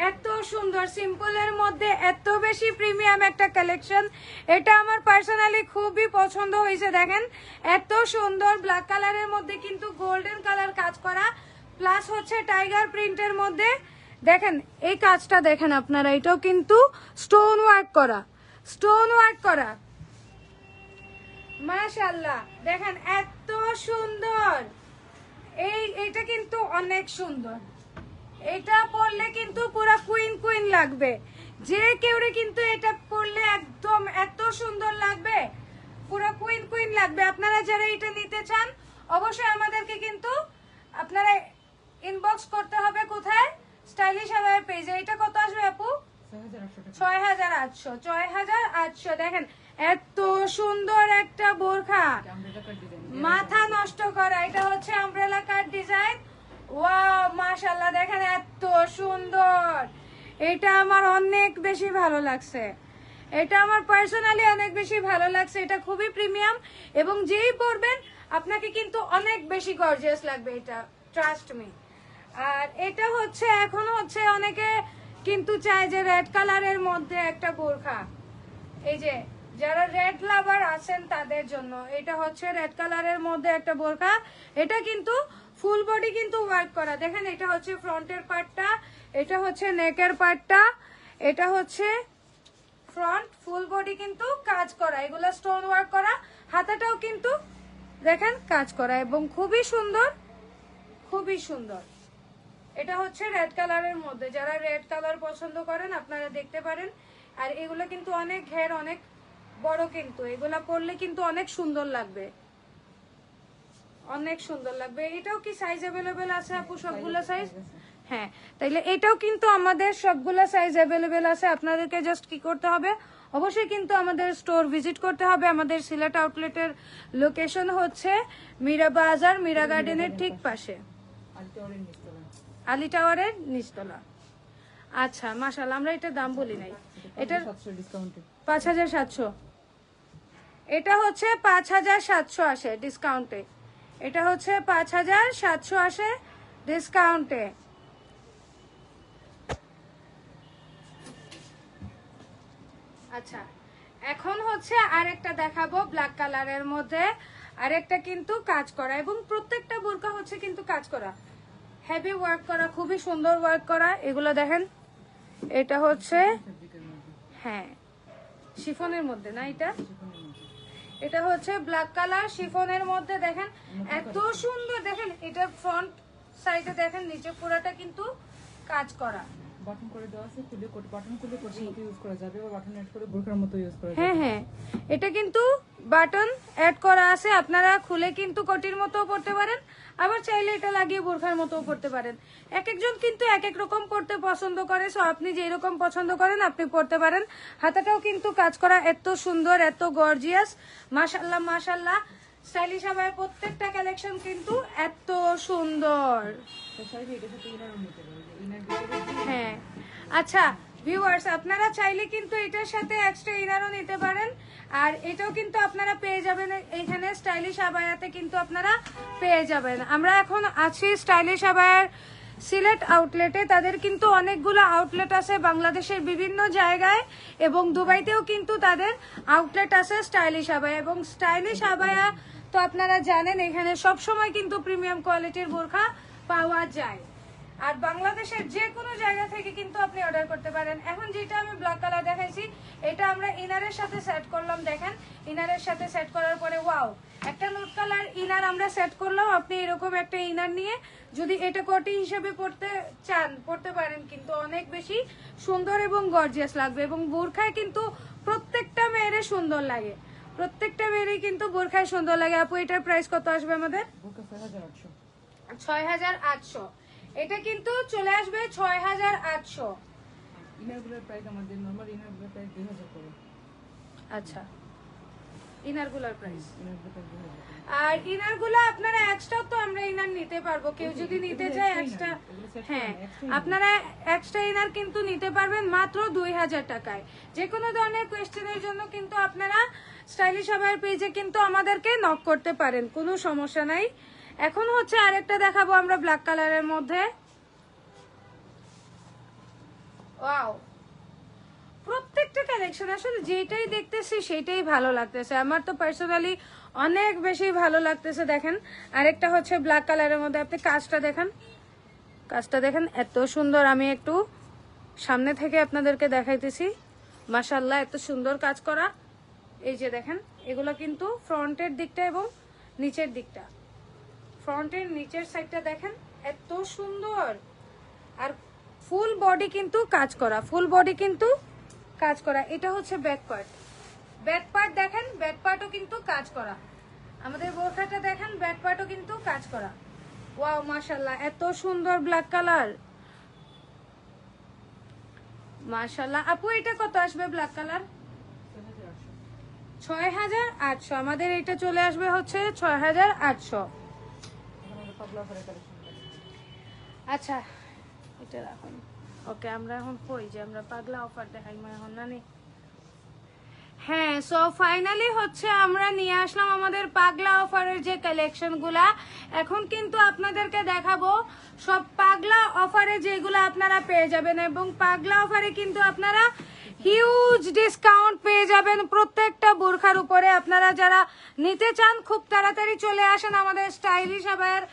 এত সুন্দর সিম্পলের মধ্যে এত বেশি প্রিমিয়াম একটা কালেকশন, এটা আমার পার্সোনালি খুবই পছন্দ হয়েছে। দেখেন এত সুন্দর ব্ল্যাক কালারের মধ্যে কিন্তু গোল্ডেন কালার কাজ করা, প্লাস হচ্ছে টাইগার প্রিন্টের মধ্যে। দেখেন এই কাজটা দেখেন আপনারা, এটাও কিন্তু স্টোন ওয়ার্ক করা, স্টোন ওয়ার্ক করা, মাশাআল্লাহ। দেখেন এত সুন্দর, এইটা কিন্তু অনেক সুন্দর। এটা পরলে কিন্তু পুরো কুইন কুইন লাগবে, যে কেউরে কিন্তু এটা পরলে একদম এত সুন্দর লাগবে, পুরো কুইন কুইন লাগবে। আপনারা যারা এটা নিতে চান অবশ্যই আমাদেরকে কিন্তু আপনারা ইনবক্স করতে হবে কোথায়? স্টাইলিশ আবায়ার পেজে। এটা কত আসবে আপু? 6800 টাকা। 6800। দেখেন এত সুন্দর একটা বোরখা, আমব্রেলা কাট ডিজাইন। মাথা নষ্ট করা। এটা হচ্ছে আমব্রেলা কাট ডিজাইন। ওয়াও মাশাআল্লাহ, দেখেন এত সুন্দর, এটা আমার অনেক বেশি ভালো লাগছে, এটা আমার পার্সোনালি অনেক বেশি ভালো লাগছে। এটা খুবই প্রিমিয়াম এবং যেই পরবেন আপনাকে কিন্তু অনেক বেশি গর্জিয়াস লাগবে, এটা ট্রাস্ট মি। আর এটা হচ্ছে এখন হচ্ছে অনেকে কিন্তু চায় যে রেড কালারের মধ্যে একটা বোরখা, এই যে যারা রেড লাভার আছেন তাদের জন্য এটা হচ্ছে রেড কালারের মধ্যে একটা বোরখা। এটা কিন্তু ফুল বডি কিন্তু ওয়ার্ক করা। দেখেন এটা হচ্ছে ফ্রন্টের পার্টটা, এটা হচ্ছে নেকের পার্টটা, এটা হচ্ছে ফ্রন্ট, ফুল বডি কিন্তু কাজ করা, এগুলা স্টোন ওয়ার্ক করা। হাতাটাও কিন্তু দেখেন কাজ করা এবং খুবই সুন্দর, খুবই সুন্দর। এটা হচ্ছে রেড কালারের মধ্যে, যারা রেড কালার পছন্দ করেন আপনারা দেখতে পারেন। আর এগুলো কিন্তু অনেক ঘের, অনেক বড়, কিন্তু এগুলা পরলে কিন্তু অনেক সুন্দর লাগবে, অনেক সুন্দর লাগবে। এটাও কি সাইজ অ্যাভেলেবেল আছে আপু? সবগুলো সাইজ? হ্যাঁ, তাইলে এটাও কিন্তু আমাদের সবগুলো সাইজ অ্যাভেলেবেল আছে। আপনাদেরকে জাস্ট কি করতে হবে, অবশ্যই কিন্তু আমাদের স্টোর ভিজিট করতে হবে। আমাদের সিলেট আউটলেটের লোকেশন হচ্ছে মীরা বাজার, মীরা গার্ডেনের ঠিক পাশে, আলী টাওয়ারের নিচতলা। আচ্ছা মাশাআল্লাহ, আমরা এটার দাম বলি নাই, এটার 5700। এটা হচ্ছে 5700 আসে ডিসকাউন্টে, এটা হচ্ছে 5700 আসে ডিসকাউন্টে। আচ্ছা, এখন হচ্ছে আরেকটা দেখাবো ব্ল্যাক কালারের মধ্যে, আরেকটা কিন্তু কাজ করা এবং প্রত্যেকটা বোরকা হচ্ছে কিন্তু কাজ করা, হেভি ওয়ার্ক করা, খুবই সুন্দর ওয়ার্ক করা। এগুলো দেখেন, এটা হচ্ছে হ্যাঁ শিফনের মধ্যে না, এটা হচ্ছে ব্ল্যাক কালার শিফনের মধ্যে। দেখেন এত সুন্দর, দেখেন এটা ফ্রন্ট সাইডে দেখেন নিচে পুরোটা কিন্তু কাজ করা। বাটন করে দেওয়া আছে, খুলে বাটন খুলে কোটির মতো ইউজ করা যাবে বা বাটন অ্যাড করে বোরখার মতো ইউজ করা যাবে। হ্যাঁ হ্যাঁ, এটা কিন্তু বাটন অ্যাড করা আছে, আপনারা খুলে কিন্তু কোটির মতো পরতে পারেন, আবার চাইলে এটা লাগিয়ে বোরখার মতো পরতে পারেন। এক একজন কিন্তু এক এক রকম করতে পছন্দ করে, সো আপনি যে রকম পছন্দ করেন আপনি পরতে পারেন। হাতাটাও কিন্তু কাজ করা, এত সুন্দর, এত গর্জিয়াস, মাশাআল্লাহ মাশাআল্লাহ। স্টাইলিশ আবার প্রত্যেকটা কালেকশন কিন্তু এত সুন্দর। তো চাইলে এটার সাথে ইনারও নিতে পারবে, ইনার ভিতরে হ্যাঁ আচ্ছা ভিউয়ার্স, আপনারা চাইলে কিন্তু এটার সাথে এক্সট্রা ইনারও নিতে পারেন, আর এটাও কিন্তু আপনারা পেয়ে যাবেন এইখানে স্টাইলিশ আবায়াতে কিন্তু আপনারা পেয়ে যাবেন। আমরা এখন আছি স্টাইলিশ আবায়ার সিলেট আউটলেটে। তাদের কিন্তু অনেকগুলো আউটলেট আছে বাংলাদেশের বিভিন্ন জায়গায়, এবং দুবাইতেও কিন্তু তাদের আউটলেট আছে স্টাইলিশ আবায়া। এবং স্টাইলিশ আবায়া তো আপনারা জানেন এখানে সব সময় কিন্তু প্রিমিয়াম কোয়ালিটির বোরখা পাওয়া যায়, আর বাংলাদেশের যে কোনো জায়গা থেকে কিন্তু আপনি অর্ডার করতে পারেন। এখন যেটা আমি ব্ল্যাক কালার দেখাইছি, এটা আমরা ইনারের সাথে সেট করলাম। দেখেন ইনারের সাথে সেট করার পরে ওয়াও, একটা নুট কালার ইনার আমরা সেট করলাম। আপনি এরকম একটা ইনার নিয়ে যদি এটা কোটি হিসেবে পড়তে চান পড়তে পারেন, কিন্তু অনেক বেশি সুন্দর এবং গর্জিয়াস লাগবে। এবং বোরখায় কিন্তু প্রত্যেকটা মেয়েরে সুন্দর লাগে, প্রত্যেকটা মেয়েরই কিন্তু বোরখায় সুন্দর লাগে। আপু এটার প্রাইস কত আসবে আমাদের? বোরখা 6800, 6800। এটা কিন্তু চলে আসবে 6800। ইনারগুলোর প্রাইস আমাদের নরমাল ইনারগুলোর প্রাইস 2000 করে। আচ্ছা, ইনারগুলোর প্রাইস। ইনারগুলোর প্রাইস 2000 করে। আর ইনারগুলো আপনারা এক্সট্রা তো আমরা ইনার নিতে পারবো, কেউ যদি নিতে চায় এক্সট্রা, হ্যাঁ আপনারা এক্সট্রা ইনার কিন্তু নিতে পারবেন মাত্র 2000 টাকায়। যে কোনো ধরনের কোয়েশ্চেনের জন্য কিন্তু আপনারা স্টাইলিশ আবায়ার পেজে কিন্তু আমাদেরকে নক করতে পারেন, কোনো সমস্যা নাই। এখন হচ্ছে আরেকটা দেখাবো আমরা ব্ল্যাক কালারের মধ্যে। ওয়াও, প্রত্যেকটা কালেকশন আসলে যেটাই দেখতেছি সেটাই ভালো লাগতেছে, আমার তো পার্সোনালি অনেক বেশি ভালো লাগতেছে। দেখেন আরেকটা হচ্ছে ব্ল্যাক কালারের মধ্যে, আপনি কাজটা দেখেন, কাজটা দেখেন এত সুন্দর। আমি একটু সামনে থেকে আপনাদেরকে দেখাইতেছি, মাশাআল্লাহ এত সুন্দর কাজ করা। এই যে দেখেন, এগুলো কিন্তু ফ্রন্টের দিকটা এবং নিচের দিকটা, ফ্রন্টের নিচের সাইডটা দেখেন এত সুন্দর। আর ফুল বডি কিন্তু কাজ করা, ফুল বডি কিন্তু কাজ করা। এটা হচ্ছে ব্যাক পার্ট, ব্যাক পার্ট দেখেন, ব্যাক পার্টও কিন্তু কাজ করা। আমাদের বোরখাটা দেখেন, ব্যাক পার্টও কিন্তু কাজ করা। ওয়াও মাশাআল্লাহ এত সুন্দর ব্ল্যাক কালার, মাশাআল্লাহ। আপু এটা কত আসবে ব্ল্যাক কালার? 6800। আমাদের এটা চলে আসবে হচ্ছে 6800। আচ্ছা এটা রাখুন, ওকে আমরা এখন কই যে আমরা পাগলা অফার দেখাই এখন নানি। হ্যাঁ, সো ফাইনালি হচ্ছে আমরা নিয়ে আসলাম আমাদের পাগলা অফারের যে কালেকশন গুলা। এখন কিন্তু আপনাদেরকে দেখাবো সব পাগলা অফারে যেগুলো আপনারা পেয়ে যাবেন, এবং পাগলা অফারে কিন্তু আপনারা হিউজ ডিসকাউন্ট পেয়ে যাবেন প্রত্যেকটা বোরখার উপরে। আপনারা যারা নিতে চান খুব তাড়াতাড়ি চলে আসেন আমাদের স্টাইলিশ আবায়ার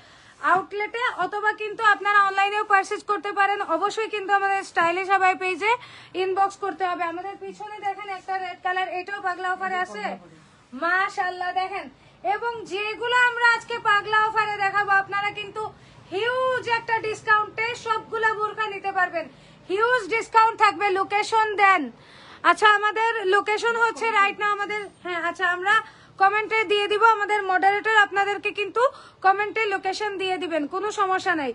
আউটলেটে, অথবা কিন্তু আপনারা অনলাইনেও পারচেজ করতে পারেন। অবশ্যই কিন্তু আমাদের স্টাইলিশ আবায়া পেজে ইনবক্স করতে হবে। আমাদের পিছনে দেখেন একটা রেড কালার, এটাও পাগলা অফারে আছে, মাশাআল্লাহ দেখেন। এবং যেগুলো আমরা আজকে পাগলা অফারে দেখাবো আপনারা কিন্তু হিউজ একটা ডিসকাউন্টে সবগুলা বোরখা নিতে পারবেন, হিউজ ডিসকাউন্ট থাকবে। লোকেশন দেন। আচ্ছা আমাদের লোকেশন হচ্ছে রাইট না আমাদের, হ্যাঁ আচ্ছা আমরা কমেন্টে দিয়ে দিব, আমাদের মডারেটর আপনাদেরকে কিন্তু কমেন্টে লোকেশন দিয়ে দিবেন, কোনো সমস্যা নাই।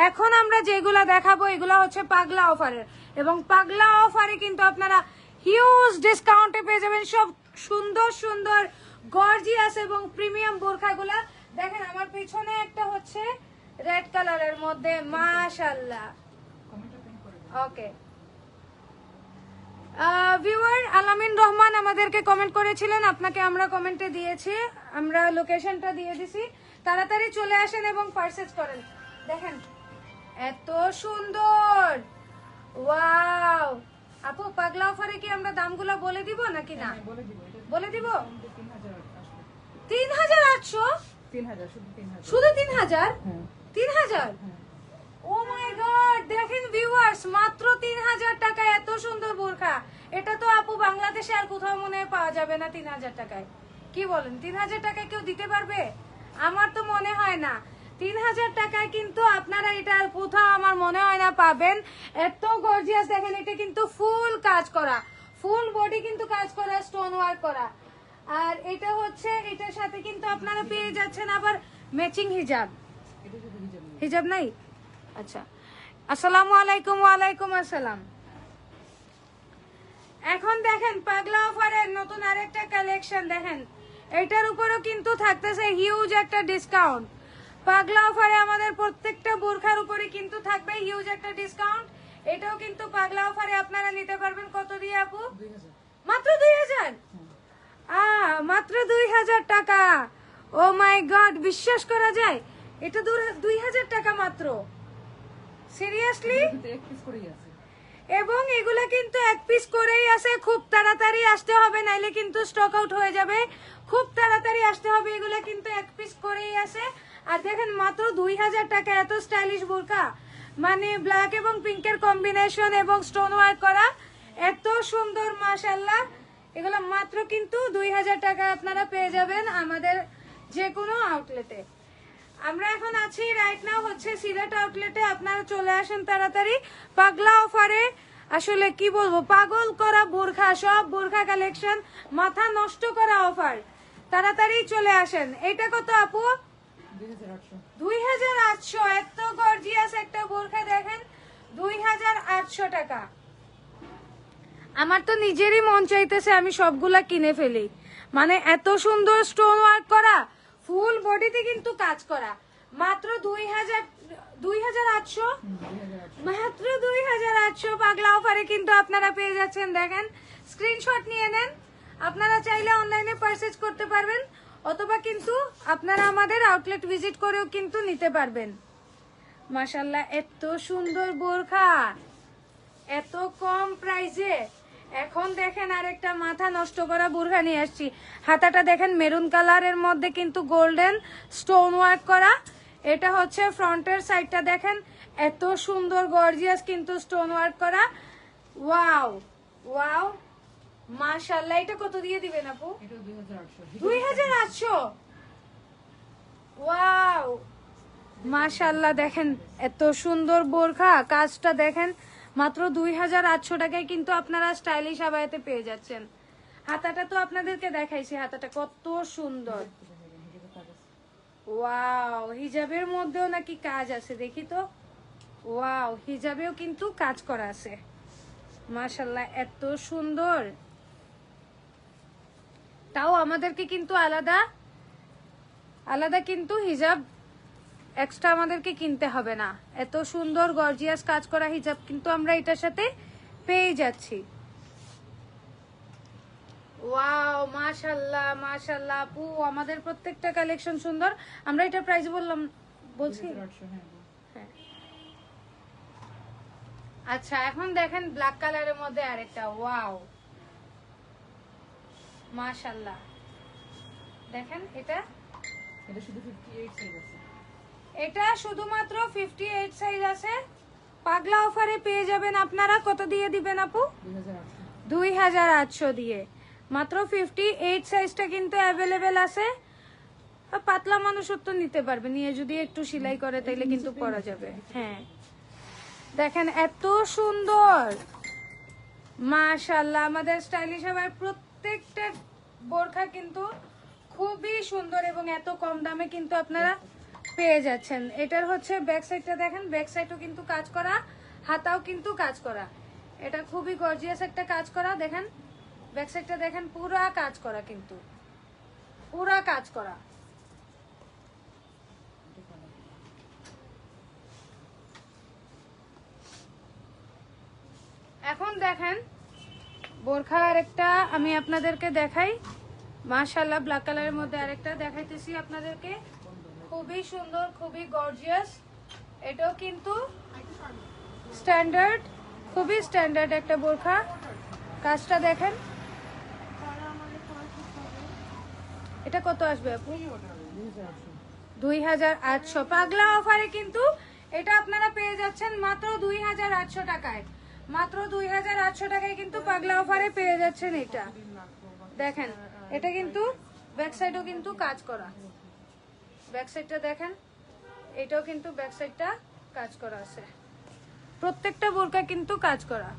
এখন আমরা যেগুলা দেখাবো এগুলা হচ্ছে পাগলা অফারের, এবং পাগলা অফারে কিন্তু আপনারা হিউজ ডিসকাউন্টে পেয়ে যাবেন সব সুন্দর সুন্দর গর্জিয়াস এবং প্রিমিয়াম বোরখাগুলা। দেখেন আমার পিছনে একটা হচ্ছে রেড কালারের মধ্যে, মাশাআল্লাহ। ওকে ভিউয়ার আলামিন রহমান আমাদেরকে কমেন্ট করেছিলেন, আপনাকে আমরা কমেন্টে দিয়েছি, আমরা লোকেশনটা দিয়ে দিছি, তাড়াতাড়ি চলে আসেন এবং পারচেজ করেন। দেখেন এত সুন্দর, ওয়াও। আপু পাগলা অফারে কি আমরা দামগুলো বলে দিব নাকি না? বলে দিব। 3800, শুধু 3000, 3000। ও মাই গড, দেখেন ভিউয়ার্স মাত্র 3000 টাকায় এত সুন্দর বোরখা। এটা তো আপু বাংলাদেশে আর কোথাও মনে হয় পাওয়া যাবে না 3000 টাকায়। কি বলেন, 3000 টাকায় কেউ দিতে পারবে? আমার তো মনে হয় না। 3000 টাকায় কিন্তু আপনারা এটা আর কোথাও আমার মনে হয় না পাবেন। এত গর্জিয়াস দেখেন, এটা কিন্তু ফুল কাজ করা, ফুল বডি কিন্তু কাজ করা, স্টোন ওয়ার্ক করা। আর এটা হচ্ছে, এটার সাথে কিন্তু আপনারা পেয়ে যাচ্ছেন আবার ম্যাচিং হিজাব। হিজাব নাই? আচ্ছা, আসসালামু আলাইকুম। ওয়ালাইকুম আসসালাম। এখন দেখেন পাগলা অফারের নতুন আরেকটা কালেকশন দেখেন, এটার উপরও কিন্তু থাকতেছে হিউজ একটা ডিসকাউন্ট। পাগলা অফারে আমাদের প্রত্যেকটা বোরখার উপরে কিন্তু থাকবে হিউজ একটা ডিসকাউন্ট। এটাও কিন্তু পাগলা অফারে আপনারা নিতে পারবেন। কত দিয়ে আপু? 2000। মাত্র 2000? মাত্র 2000 টাকা। ও মাই গড, বিশ্বাস করা যায়? এটা 2000 টাকা মাত্র? সিরিয়াসলি? কিন্তু এক পিস করেই আছে। এবং এগুলা কিন্তু এক পিস করেই আছে। খুব তাড়াতাড়ি আসতে হবে, নাইলে কিন্তু স্টক আউট হয়ে যাবে। খুব তাড়াতাড়ি আসতে হবে, এগুলা কিন্তু এক পিস করেই আছে। আর দেখেন মাত্র 2000 টাকা এত স্টাইলিশ বোরকা, মানে ব্ল্যাক এবং পিঙ্কের কম্বিনেশন এবং স্টোন ওয়ার্ক করা, এত সুন্দর মাশাআল্লাহ। এগুলো মাত্র কিন্তু 2000 টাকা আপনারা পেয়ে যাবেন আমাদের যে কোনো আউটলেটে। আমরা এখন আছি রাইট নাও হচ্ছে সিলেট আউটলেটে। আপনারা চলে আসেন তাড়াতাড়ি। পাগলা অফারে আসলে কি বলবো, পাগল করা বোরখা, সব বোরখা কালেকশন, মাথা নষ্ট করা অফার। তাড়াতাড়ি চলে আসেন। এটা কত আপু? 2800। 2800। এত গর্জিয়াস একটা বোরখা দেখেন, 2800 টাকা। আমার তো নিজেরই মন চাইতেছে আমি সবগুলা কিনে ফেলি, মানে এত সুন্দর স্টোন ওয়ার্ক করা, ফুল বডিতে কিন্তু কাজ করা। মাত্র 2800, মাত্র 2800 পাগলা অফারে কিন্তু আপনারা পেয়ে যাচ্ছেন। দেখেন, স্ক্রিনশট নিয়ে নেন। আপনারা চাইলে অনলাইনে পারচেজ করতে পারবেন, অথবা কিন্তু আপনারা আমাদের আউটলেট ভিজিট করেও কিন্তু নিতে পারবেন। মাশাআল্লাহ, এত সুন্দর বোরখা এত কম প্রাইসে। এখন দেখেন আরেকটা মাথা নষ্ট করা বোরখা নিয়ে আসছি। হাতাটা দেখেন মেরুন কালারের মধ্যে কিন্তু গোল্ডেন স্টোন ওয়ার্ক করা। এটা হচ্ছে ফ্রন্টের সাইডটা দেখেন, এত সুন্দর গর্জিয়াস কিন্তু স্টোন ওয়ার্ক করা। ওয়াও ওয়াও মাশাআল্লাহ। এটা কত দিয়ে দিবেন আপু? এটা 2800। 2800। ওয়াও মাশাআল্লাহ, দেখেন এত সুন্দর বোরখা, কাজটা দেখেন। মাত্র 2800 টাকায় কিন্তু আপনারা স্টাইলিশ আবায়াতে পেয়ে যাচ্ছেন। হাতাটা তো আপনাদেরকে দেখাইছি, হাতাটা কত সুন্দর। ওয়াও, হিজাবের মধ্যেও নাকি কাজ আছে, দেখি তো। ওয়াও, হিজাবেও কিন্তু কাজ করা আছে। মাশাআল্লাহ, এত সুন্দর। তাও আমাদেরকে কিন্তু আলাদা আলাদা কিন্তু হিজাব এক্সট্রা আমাদেরকে কিনতে হবে না। এত সুন্দর গর্জিয়াস কাজ করা হিজাব কিন্তু আমরা এটার সাথে পেয়ে যাচ্ছি। ওয়াও মাশাআল্লাহ মাশাআল্লাহ আপু, আমাদের প্রত্যেকটা কালেকশন সুন্দর। আমরা এটা প্রাইস বলছি। 2800। হ্যাঁ। আচ্ছা, এখন দেখেন ব্ল্যাক কালারের মধ্যে আরেকটা। ওয়াও মাশাআল্লাহ, দেখেন এটা শুধু 58 সাইজ আছে। এটা শুধুমাত্র 58 সাইজ আছে। পাগলা অফারে পেয়ে যাবেন আপনারা। কত দিয়ে দিবেন আপু? 2800। 2800 দিয়ে। মাত্র 58 সাইজটা কিন্তু অ্যাভেলেবেল আছে। পাতলা মানুষও তো নিতে পারবে, নিয়ে যদি একটু সেলাই করে তাইলে কিন্তু পরা যাবে। হ্যাঁ, দেখেন এত সুন্দর মাশাআল্লাহ। আমাদের স্টাইলিশ আবার প্রত্যেকটা বোরখা কিন্তু খুবই সুন্দর এবং এত কম দামে কিন্তু আপনারা পেয়ে যাচ্ছেন। এটার হচ্ছে ব্যাক সাইডটা দেখেন, ব্যাক সাইডও কিন্তু কাজ করা, হাতাও কিন্তু কাজ করা। এটা খুবই গর্জিয়াস একটা কাজ করা। দেখেন ব্যাক সাইডটা দেখেন, পুরা কাজ করা, কিন্তু পুরা কাজ করা। এখন দেখেন বোরখা আরেকটা আমি আপনাদেরকে দেখাই। মাশাআল্লাহ, ব্ল্যাক কালারের মধ্যে আরেকটা দেখাইতেছি আপনাদেরকে, খুবই সুন্দর, খুবই গর্জিয়াস। এটাও কিন্তু স্ট্যান্ডার্ড, খুবই স্ট্যান্ডার্ড একটা বোরখা। কাজটা দেখেন। এটা কত আসবে আপু? 2800। পাগলা অফারে কিন্তু এটা আপনারা পেয়ে যাচ্ছেন মাত্র 2800 টাকায়। মাত্র 2800 টাকায় কিন্তু পাগলা অফারে পেয়ে যাচ্ছেন এটা। দেখেন এটা কিন্তু ব্যাক সাইডও কিন্তু কাজ করা। ব্যাক সাইডটা দেখেন, এটাও কিন্তু ব্যাক সাইডটা কাজ করা আছে, প্রত্যেকটা বোরকা কিন্তু কাজ করা।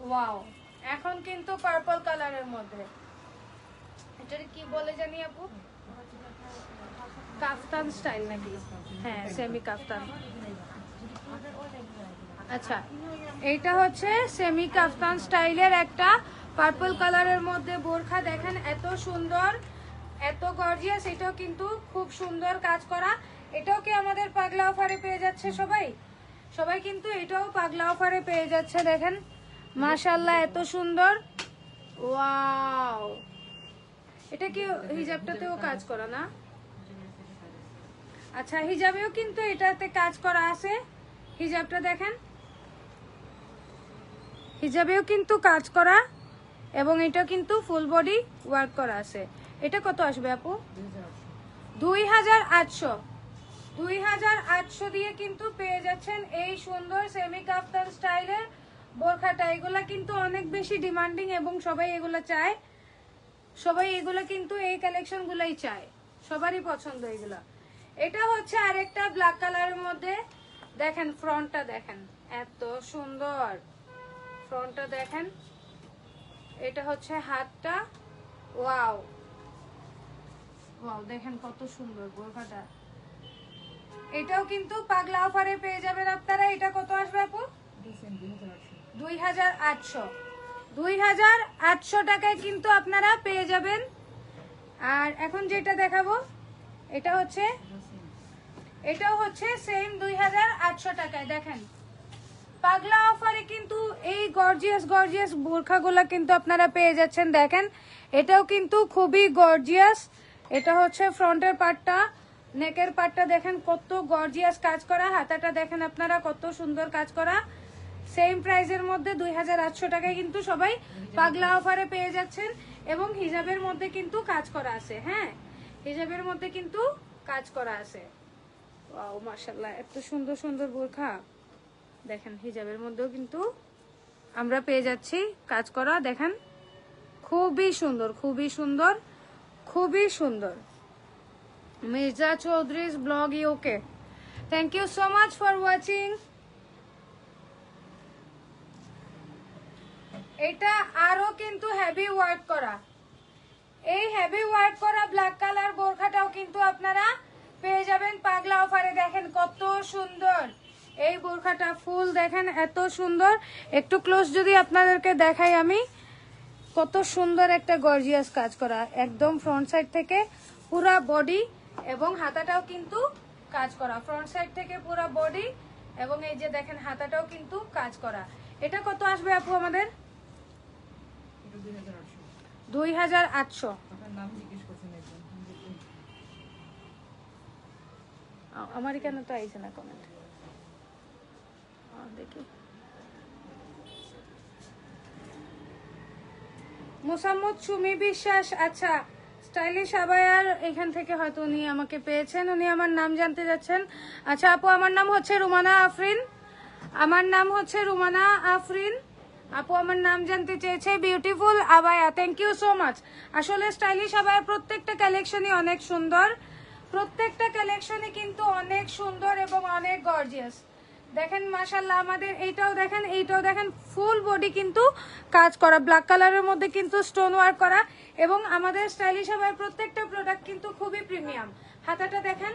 ওয়াও, এখন কিন্তু পার্পল কালারের মধ্যে, এটা কি বলে জানি আপু, কাফতান স্টাইল নাকি? হ্যাঁ, সেমি কাফতান। আচ্ছা, এইটা হচ্ছে সেমি কাফতান স্টাইলের একটা পার্পল কালারের মধ্যে বোরখা। দেখেন এত সুন্দর, এত গর্জিয়াস, এটাও কিন্তু খুব সুন্দর কাজ করা। এটাও কি আমাদের পাগলা অফারে পেয়ে যাচ্ছে সবাই, সবাই কিন্তু এটাও পাগলা অফারে পেয়ে যাচ্ছে। দেখেন মাশাআল্লাহ, এত সুন্দর। ওয়াও, এটা কি হিজাবটাতেও কাজ করা না? আচ্ছা, হিজাবেও কিন্তু এটাতে কাজ করা আছে। হিজাবটা দেখেন, হিজাবেও কিন্তু কাজ করা, এবং এটা কিন্তু ফুল বডি ওয়ার্ক করা আছে। এটা কত আসবে আপু? 2800। 2800 দিয়ে কিন্তু পেয়ে যাচ্ছেন এই সুন্দর সেমি কাফতান স্টাইলের বোরখাটা। এগুলা কিন্তু অনেক বেশি ডিমান্ডিং এবং সবাই এগুলা চায়, সবাই এগুলা কিন্তু এই কালেকশন গুলাই চায়, সবারই পছন্দ এগুলা। এটা হচ্ছে আরেকটা ব্ল্যাক কালারের মধ্যে। দেখেন ফ্রন্টটা, দেখেন এত সুন্দর ফ্রন্টটা দেখেন। এটা হচ্ছে হাতটা। ওয়াও ওয়াও, দেখেন কত সুন্দর বোরখাটা। এটাও কিন্তু পাগলা অফারে পেয়ে যাবেন আপনারা। এটা কত আসবে আপু? 2800। 2800 টাকায় কিন্তু আপনারা পেয়ে যাবেন। আর এখন যেটা দেখাবো, এটাও হচ্ছে সেম 2800 টাকায়। দেখেন পাগলা অফারে কিন্তু এই গর্জিয়াস বোরখাগুলা কিন্তু আপনারা পেয়ে যাচ্ছেন। দেখেন এটাও কিন্তু খুবই গর্জিয়াস। এটা হচ্ছে ফ্রন্টের পার্টটা, নেকের পার্টটা দেখেন কত গর্জিয়াস কাজ করা। হাতাটা দেখেন আপনারা কত সুন্দর কাজ করা। সেম প্রাইসের মধ্যে 2800 টাকায় কিন্তু সবাই পাগলা অফারে পেয়ে যাচ্ছেন। এবং হিজাবের মধ্যে কিন্তু কাজ করা আছে। হ্যাঁ, হিজাবের মধ্যে কিন্তু কাজ করা আছে। ওয়াও মাশাআল্লাহ, এত সুন্দর সুন্দর বোরখা। দেখেন হিজাবের মধ্যেও কিন্তু আমরা পেয়ে যাচ্ছি কাজ করা। দেখেন খুবই সুন্দর, খুবই সুন্দর, খুবই সুন্দর। Mirza Chowdhury's blog UK, thank you so much for watching. এটা আরো কিন্তু হেভি ওয়ার্ক করা, এই হেভি ওয়ার্ক করা ব্ল্যাক কালার বোরখাটাও কিন্তু আপনারা পেয়ে যাবেন পাগলা অফারে। দেখেন কত সুন্দর এই বোরখাটা, ফুল দেখেন এত সুন্দর। একটু ক্লোজ যদি আপনাদেরকে দেখাই আমি, কত সুন্দর একটা গর্জিয়াস কাজ করা একদম ফ্রন্ট সাইড থেকে পুরা বডি, এবং হাতাটাও কিন্তু কাজ করা ফ্রন্ট সাইড থেকে পুরা বডি, এবং এই যে দেখেন হাতাটাও কিন্তু কাজ করা। এটা কত আসবে আপু আমাদের? 2800। আমারই কেন তো আইছে না কমেন্ট, দেখি। মোসাম্মদ সুমি বিশ্বাস, আচ্ছা স্টাইলিশ আবায়ার এখান থেকে হয়তো উনি আমাকে পেয়েছেন, উনি আমার নাম জানতে যাচ্ছেন। আচ্ছা আপু, আমার নাম হচ্ছে রুমানা আফরিন, আমার নাম হচ্ছে রুমানা আফরিন। আপু আমার নাম জানতে চেয়েছে। Beautiful abaya, thank you so much. আসলে স্টাইলিশ আবায়ার প্রত্যেকটা কালেকশনই অনেক সুন্দর, প্রত্যেকটা কালেকশনই কিন্তু অনেক সুন্দর এবং অনেক গর্জিয়াস। দেখেন মাশাআল্লাহ, আমাদের এইটাও দেখেন, এইটাও দেখেন ফুল বডি কিন্তু কাজ করা, ব্ল্যাক কালারের মধ্যে কিন্তু স্টোন ওয়ার্ক করা। এবং আমাদের স্টাইলিশ আবায়ার প্রত্যেকটা প্রোডাক্ট কিন্তু খুবই প্রিমিয়াম। হাতাটা দেখেন,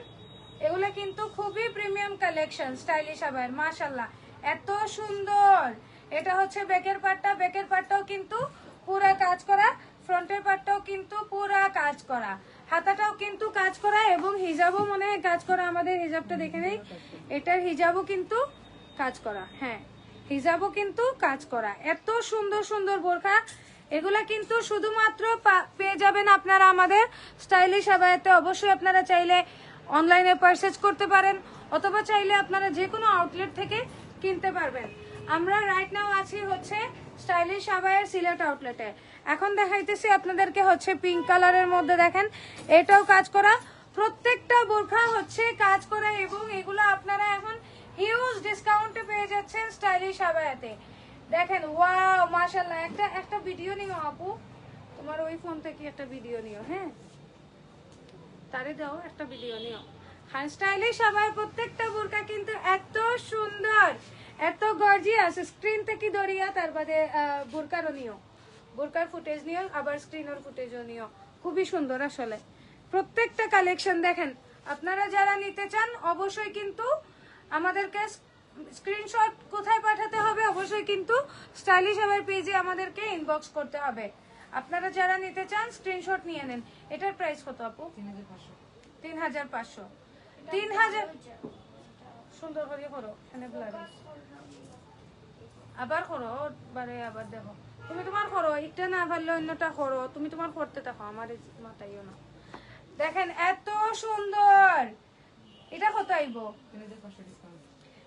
এগুলো কিন্তু খুবই প্রিমিয়াম কালেকশন স্টাইলিশ আবায়ার। মাশাআল্লাহ এত সুন্দর। এটা হচ্ছে ব্যাকের পার্টটা, ব্যাকের পার্টটাও কিন্তু পুরা কাজ করা, ফ্রন্টের পার্টটাও কিন্তু পুরা কাজ করা, হাতাটাও কিন্তু কাজ করা, এবং হিজাবও মনে হয় কাজ করা। আমাদের হিজাবটা দেখে নেই, এটার হিজাবও কিন্তু কাজ করা। হ্যাঁ, হিজাবও কিন্তু কাজ করা। এত সুন্দর সুন্দর বোরখা, এগুলা কিন্তু শুধুমাত্র পেয়ে যাবেন আপনারা আমাদের স্টাইলিশ আবায়াতে। অবশ্যই আপনারা চাইলে অনলাইনে পারচেজ করতে পারেন, অথবা চাইলে আপনারা যে কোনো আউটলেট থেকে কিনতে পারবেন। আমরা রাইট নাও আছি হচ্ছে স্টাইলিশ আবায়ার সিলেট আউটলেটে। এখন দেখাইতেছি আপনাদেরকে হচ্ছে পিঙ্ক কালারের মধ্যে। দেখেন এটাও কাজ করা, প্রত্যেকটা বোরখা হচ্ছে কাজ করা, এবং এগুলো আপনারা এখন হিউজ ডিসকাউন্টে পেয়ে যাচ্ছেন স্টাইলিশ আবায়াতে। দেখেন ওয়াও মাশাআল্লাহ। একটা একটা ভিডিও নিও আপু, তোমার ওই ফোন থেকে একটা ভিডিও নিও। হ্যাঁ তারে দাও একটা ভিডিও নিও। হ্যাঁ স্টাইলিশ আবার প্রত্যেকটা বোরকা কিন্তু এত সুন্দর, এত গর্জিয়াস। স্ক্রিন থেকে ধরিয়া তার বাদে বোরকারও নিও, বোরকার ফুটেজ নিও, আবার স্ক্রিনের ফুটেজও নিও। খুবই সুন্দর আসলে প্রত্যেকটা কালেকশন। দেখেন আপনারা যারা নিতে চান অবশ্যই কিন্তু আমাদেরকে স্ক্রিনশট কোথায় পাঠাতে হবে, অবশ্যই কিন্তু স্টাইলিশ আবার পেজে আমাদেরকে ইনবক্স করতে হবে। আপনারা যারা নিতে চান স্ক্রিনশট নিয়ে নেন। এটার প্রাইস কত আপু? 3500। 3500। 3000 সুন্দর করে করো, এখানে ব্লাড আবার করো, বারে আবার দেখো। তুমি তোমার করো, একটা না পারলে অন্যটা করো, তুমি তোমার করতে থাকো, আমার মাথায়ও না। দেখেন এত সুন্দর। এটা কত আইবো? 3500 ডিসকাউন্ট।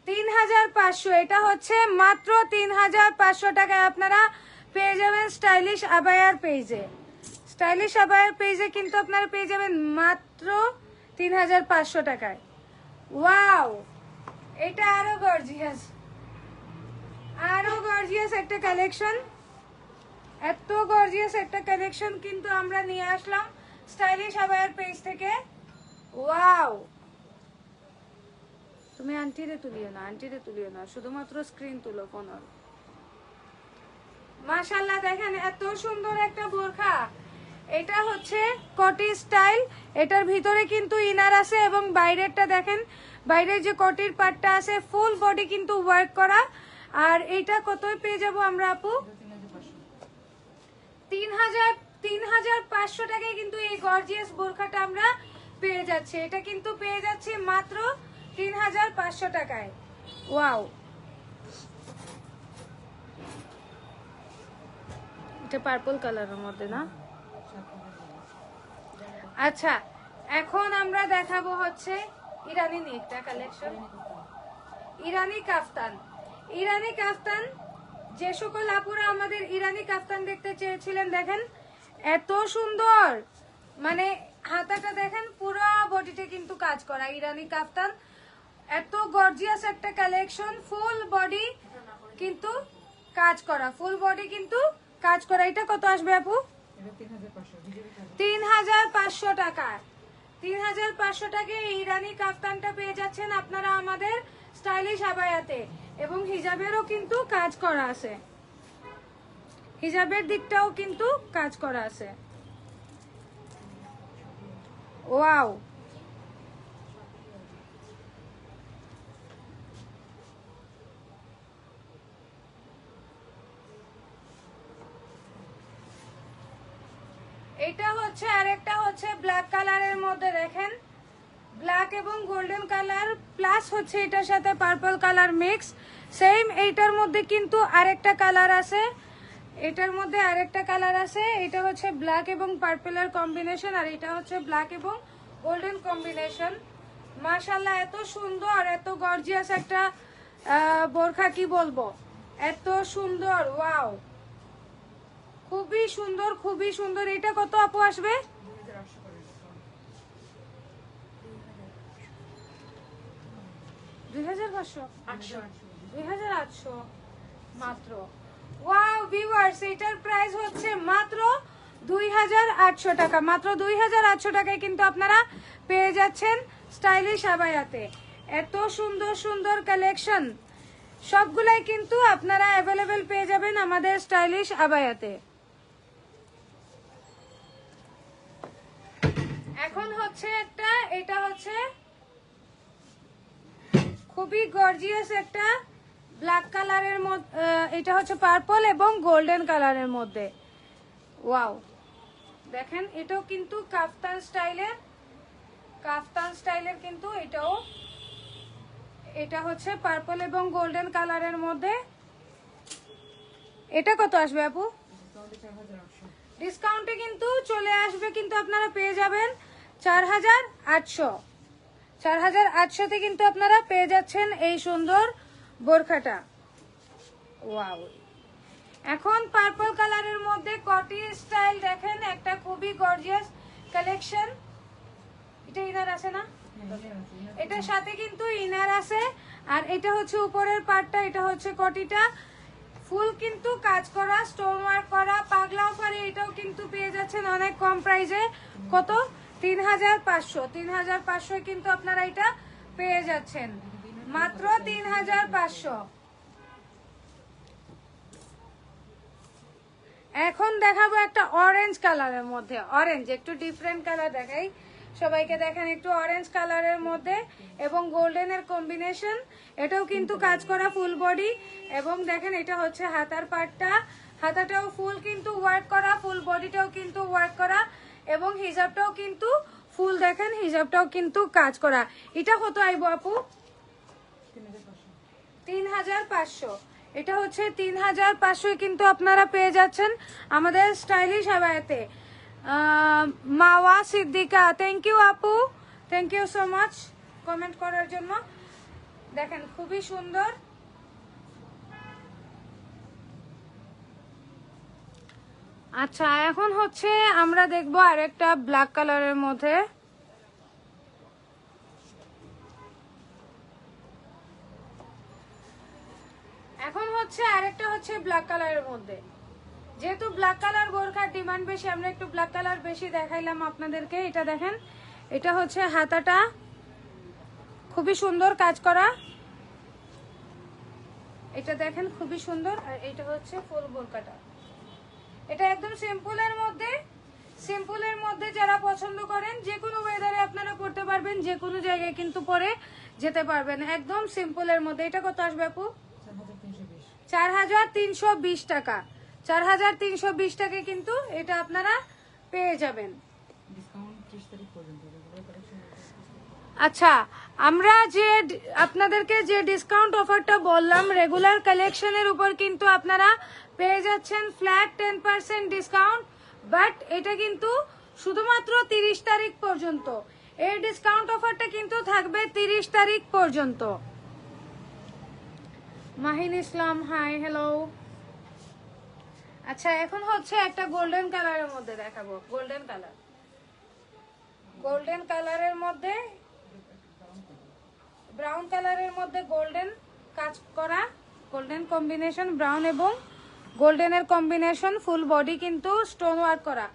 3500। এটা হচ্ছে মাত্র 3500 টাকায় আপনারা পেয়ে যাবেন স্টাইলিশ আবায়ার পেজে। স্টাইলিশ আবায়ার পেজে কিন্তু আপনারা পেয়ে যাবেন মাত্র 3500 টাকায়। ওয়াও, এটা আরো গর্জিয়াস, আরো গর্জিয়াস একটা কালেকশন। এত গর্জিয়াস একটা কালেকশন কিন্তু আমরা নিয়ে আসলাম স্টাইলিশ আবায়ার পেজ থেকে। ওয়াও, তুমি আন্টিরে তুলিও না, আন্টিরে তুলিও না, শুধুমাত্র স্ক্রিন তুলো ফোনের। মাশাআল্লাহ দেখেন এত সুন্দর একটা বোরখা। এটা হচ্ছে কটি স্টাইল। এটার ভিতরে কিন্তু ইনার আছে এবং বাইরেরটা দেখেন, বাইরের যে কটির পার্টটা আছে ফুল বডি কিন্তু ওয়ার্ক করা। আর এইটা কতই পেয়ে যাব আমরা আপু? 3500 টাকায় কিন্তু এই গর্জিয়াস বোরখাটা আমরা পেয়ে যাচ্ছি। এটা কিন্তু পেয়ে যাচ্ছি মাত্র 3500 টাকায়। ওয়াও, এটা পার্পল কালারের মধ্যে না? আচ্ছা এখন আমরা দেখাবো হচ্ছে ইরানি নেকটা কালেকশন। ইরানি কাফতান, ইরানি কাফতান। যে সকল আপুরা আমাদের ইরানি কাফতান দেখতে চেয়েছিলেন, দেখেন এত সুন্দর, মানে হাতাটা দেখেন পুরো বডিতে কিন্তু কাজ করা ইরানি কাফতান। এত গর্জিয়াস একটা কালেকশন, ফুল বডি কিন্তু কাজ করা, ফুল বডি কিন্তু কাজ করা। এটা কত আসবে আপু? 3500 টাকা। 3500 টাকায় ইরানি কাফতানটা পেয়ে যাচ্ছেন আপনারা আমাদের স্টাইলিশ আবায়াতে। এবং হিজাবেরও কিন্তু কাজ করা আছে, হিজাবের দিকটাও কিন্তু কাজ করা আছে। ওয়াও, এটা হচ্ছে আরেকটা হচ্ছে ব্ল্যাক কালারের মধ্যে। দেখেন ব্ল্যাক এবং গোল্ডেন কালার প্লাস হচ্ছে এটার সাথে পার্পল কালার মিক্স। সেম এইটার মধ্যে কিন্তু আরেকটা কালার আছে, এটার মধ্যে আরেকটা কালার আছে। এটা হচ্ছে ব্ল্যাক এবং পার্পলের কম্বিনেশন, আর এটা হচ্ছে ব্ল্যাক এবং গোল্ডেন কম্বিনেশন। মাশাআল্লাহ এত সুন্দর, এত গর্জিয়াস একটা বোরখা, কি বলবো, এত সুন্দর। ওয়াও, খুবই সুন্দর, খুবই সুন্দর। এটা কত আপু আসবে? 2800 মাত্র। ওয়াও ভিউয়ার্স, এটার প্রাইস হচ্ছে মাত্র 2800 টাকা। মাত্র 2800 টাকায় কিন্তু আপনারা পেয়ে যাচ্ছেন স্টাইলিশ আবায়াতে। এত সুন্দর সুন্দর কালেকশন, সবগুলাই কিন্তু আপনারা অ্যাভেলেবেল পেয়ে যাবেন আমাদের স্টাইলিশ আবায়াতে। এখন হচ্ছে একটা, এটা হচ্ছে খুবই গর্জিয়াস একটা ব্ল্যাক কালারের মধ্যে, এটা হচ্ছে পার্পল এবং গোল্ডেন কালারের মধ্যে। ওয়াও, দেখেন এটাও কিন্তু কাফতান স্টাইলের, কাফতান স্টাইলের কিন্তু এটাও, এটা হচ্ছে পার্পল এবং গোল্ডেন কালারের মধ্যে। এটা কত আসবে আপু? ডিসকাউন্টে কিন্তু চলে আসবে, কিন্তু আপনারা পেয়ে যাবেন 4800। 4800-তে কিন্তু আপনারা পেয়ে যাচ্ছেন এই সুন্দর বোরখাটা। ওয়াও, এখন পার্পল কালারের মধ্যে কটি স্টাইল দেখেন, একটা খুবই গর্জিয়াস কালেকশন। এটা ইনার আছে না? এটার সাথে কিন্তু ইনার আছে। আর এটা হচ্ছে উপরের পার্টটা, এটা হচ্ছে কটিটা ফুল কিন্তু কাজ করা, স্টোন ওয়ার্ক করা। পাগলা অফারে এটাও কিন্তু পেয়ে যাচ্ছেন অনেক কম প্রাইসে। কত? 3500। 3500 কিন্তু আপনারা এটা পেয়ে যাচ্ছেন মাত্র 3500। এখন দেখাবো একটা অরেঞ্জ কালারের মধ্যে। অরেঞ্জ একটু ডিফারেন্ট কালার দেখাই সবাইকে। দেখেন একটু অরেঞ্জ কালারের মধ্যে এবং গোল্ডেনের কম্বিনেশন। এটাও কিন্তু কাজ করা ফুল বডি এবং দেখেন এটা হচ্ছে হাতার পাটটা। হাতাটাও ফুল কিন্তু ওয়ার্ক করা, ফুল বডিটাও কিন্তু ওয়ার্ক করা এবং হিজাবটাও কিন্তু ফুল। দেখেন হিজাবটাও কিন্তু কাজ করা। এটা কত আইবো আপু? 3500। এটা হচ্ছে 3500 কিন্তু আপনারা পেয়ে যাচ্ছেন আমাদের স্টাইলিশ আবায়াতে। মাওয়া সিদ্দিকা, থ্যাংক ইউ আপু, thank you so much comment করার জন্য। দেখেন খুবই সুন্দর। আচ্ছা এখন হচ্ছে আমরা দেখবো আরেকটা ব্ল্যাক কালারের মধ্যে। এখন হচ্ছে আরেকটা হচ্ছে ব্ল্যাক কালারের মধ্যে। যেহেতু ব্ল্যাক কালার বোরখার ডিমান্ড বেশি, আমরা একটু ব্ল্যাক কালার বেশি দেখাইলাম আপনাদেরকে। এটা দেখেন, এটা হচ্ছে হাতাটা খুবই সুন্দর কাজ করা। এটা দেখেন খুবই সুন্দর। আর এটা হচ্ছে ফুল বোরখাটা। এটা একদম সিম্পলের মধ্যে। সিম্পলের মধ্যে যারা পছন্দ করেন যে কোনো ওয়েদারে আপনারা পড়তে পারবেন, যে কোনো জায়গায় কিন্তু পরে যেতে পারবেন একদম সিম্পলের মধ্যে। এটা কত আসবে আপু? 4320 টাকা। 4320 টাকায় কিন্তু এটা আপনারা পেয়ে যাবেন। আচ্ছা আমরা যে আপনাদেরকে যে ডিসকাউন্ট অফারটা বললাম রেগুলার কালেকশনের উপর কিন্তু আপনারা পেয়ে যাচ্ছেন ফ্ল্যাট 10% ডিসকাউন্ট। বাট এটা কিন্তু শুধুমাত্র 30 তারিখ পর্যন্ত। এই ডিসকাউন্ট অফারটা কিন্তু থাকবে 30 তারিখ পর্যন্ত। মাহিন ইসলাম, হাই, হ্যালো। আচ্ছা এখন হচ্ছে একটা গোল্ডেন কালারের মধ্যে দেখাবো। গোল্ডেন কালার, গোল্ডেন কালারের মধ্যে ব্রাউন কালারের মধ্যে গোল্ডেন কাজ করা, গোল্ডেন কম্বিনেশন, ব্রাউন এবং গোল্ডেনের কম্বিনেশন। ফুল বডি কিন্তু স্টোন ওয়ার্ক করা,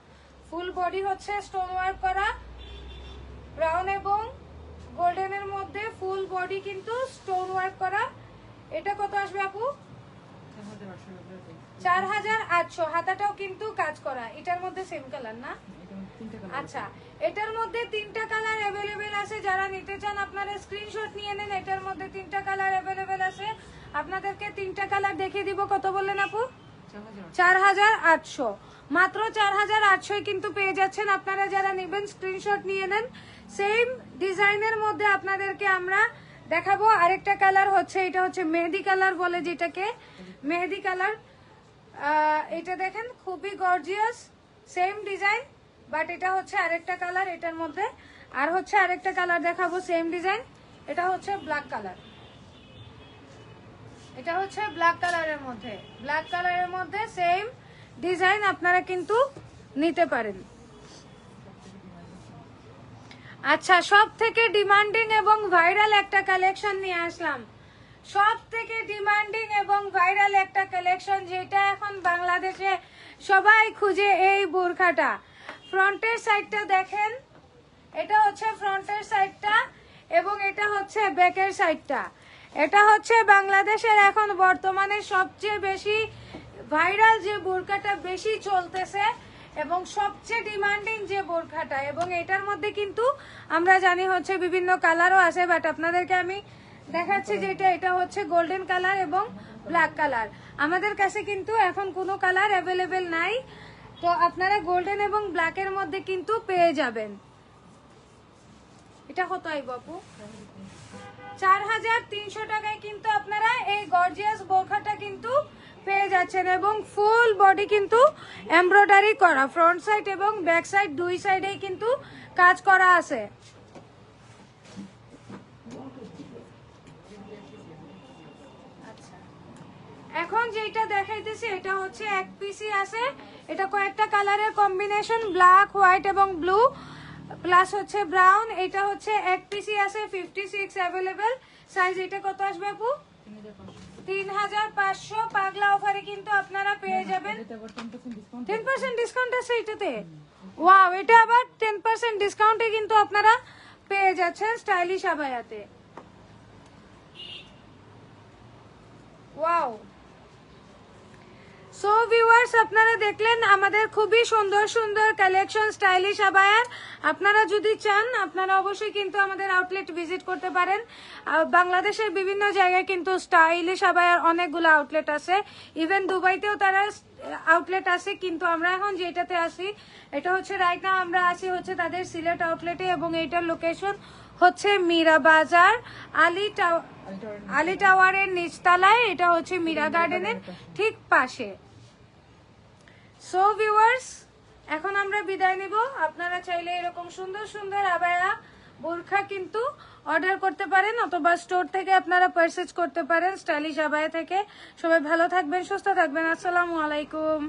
ফুল বডি হচ্ছে স্টোন ওয়ার্ক করা। ব্রাউন এবং গোল্ডেনের মধ্যে ফুল বডি কিন্তু স্টোন ওয়ার্ক করা। এটা কত আসবে আপু? 4800। হাতাটাও কিন্তু কাজ করা। এটার মধ্যে সেম কালার না? আচ্ছা এটার মধ্যে 3টা কালার অ্যাভেলেবেল আছে। যারা নিতে চান আপনারা স্ক্রিনশট নিয়ে নেন। এটার মধ্যে 3টা কালার অ্যাভেলেবেল আছে। আপনাদেরকে 3টা কালার দেখিয়ে দিব। কত বললেন আপু? 4800। মাত্র 4800 কিন্তু পেয়ে যাচ্ছেন। আপনারা যারা নেবেন স্ক্রিনশট নিয়ে নেন। সেম ডিজাইনের মধ্যে আপনাদেরকে আমরা দেখাবো আরেকটা কালার হচ্ছে, এটা হচ্ছে মেহেদি কালার বলে যেটাকে, মেহেদি কালার। এটা দেখেন খুবই গর্জিয়াস, সেম ডিজাইন বাট এটা হচ্ছে আরেকটা কালার এটার মধ্যে। আর হচ্ছে আরেকটা কালার দেখাবো সেম ডিজাইন, এটা হচ্ছে ব্ল্যাক কালার। এটা হচ্ছে ব্ল্যাক কালারের মধ্যে, ব্ল্যাক কালারের মধ্যে সেম ডিজাইন আপনারা কিন্তু নিতে পারেন। আচ্ছা সব থেকে ডিমান্ডিং এবং ভাইরাল একটা কালেকশন নিয়ে আসলাম। সব থেকে ডিমান্ডিং এবং ভাইরাল একটা কালেকশন যেটা এখন বাংলাদেশে সবাই খুঁজে, এই বোরখাটা। ফ্রন্টের সাইডটা দেখেন, এটা হচ্ছে ফ্রন্টের সাইডটা এবং এটা হচ্ছে ব্যাকের সাইডটা। এটা হচ্ছে বাংলাদেশের এখন বর্তমানে সবচেয়ে বেশি ভাইরাল যে বোরখাটা বেশি চলতেছে এবং সবচেয়ে ডিমান্ডিং যে বোরখাটা। এবং এটার মধ্যে কিন্তু আমরা জানি হচ্ছে বিভিন্ন কালারও আছে, বাট আপনাদেরকে আমি দেখাচ্ছি যেটা, এটা হচ্ছে গোল্ডেন কালার এবং ব্ল্যাক কালার। আমাদের কাছে কিন্তু এখন কোনো কালার অ্যাভেলেবেল নাই, তো আপনারা গোল্ডেন এবং ব্ল্যাকের মধ্যে কিন্তু পেয়ে যাবেন। এটা কত আইব আপু? 4300 টাকায় কিন্তু আপনারা এই গর্জিয়াস বোরখাটা কিন্তু পেয়ে যাচ্ছেন এবং ফুল বডি কিন্তু এমব্রয়ডারি করা, ফ্রন্ট সাইড এবং ব্যাক সাইড দুই সাইডেই কিন্তু কাজ করা আছে। এখন যেটা দেখাইতেছি এটা হচ্ছে এক পিসি আছে। এটা কয়েকটা কালারের কম্বিনেশন, ব্ল্যাক, হোয়াইট এবং ব্লু প্লাস হচ্ছে ব্রাউন। এটা হচ্ছে এক পিসি আছে 56 অ্যাভেলেবেল সাইজ। এটা কত আসবে আপু? 3500 পাগলা অফারে কিন্তু আপনারা পেয়ে যাবেন। এটাতে আবার 10% ডিসকাউন্ট 10% ডিসকাউন্ট আছে এটাতে। ওয়াও, এটা আবার 10% ডিসকাউন্টে কিন্তু আপনারা পেয়ে যাচ্ছেন স্টাইলিশ আবায়াতে। ওয়াও। সো ভিউয়ার্স, আপনারা দেখলেন আমাদের খুবই সুন্দর সুন্দর কালেকশন স্টাইলিশ আবায়ার। আপনারা যদি চান আপনারা অবশ্যই কিন্তু আমাদের আউটলেট ভিজিট করতে পারেন। বাংলাদেশের বিভিন্ন জায়গায় কিন্তু স্টাইলিশ আবায়ার অনেকগুলো আউটলেট আছে, ইভেন দুবাইতেও তারা আউটলেট আছে। কিন্তু আমরা এখন যেটাতে আছি এটা হচ্ছে রাইট নাও আমরা আছি হচ্ছে তাদের সিলেট আউটলেটে, এবং এইটার লোকেশন হচ্ছে মীরা বাজার আলী টাওয়ারের নিচতলায়। এটা হচ্ছে মীরা গার্ডেনের ঠিক পাশে। সো ভিউয়ার্স, এখন আমরা বিদায় নিব। আপনারা চাইলে এরকম সুন্দর সুন্দর আবায়া বোরখা কিন্তু অর্ডার করতে পারেন, অথবা স্টোর থেকে আপনারা পারচেজ করতে পারেন স্টাইলিশ আবায়া থেকে। সবাই ভালো থাকবেন, সুস্থ থাকবেন। আসসালামু আলাইকুম।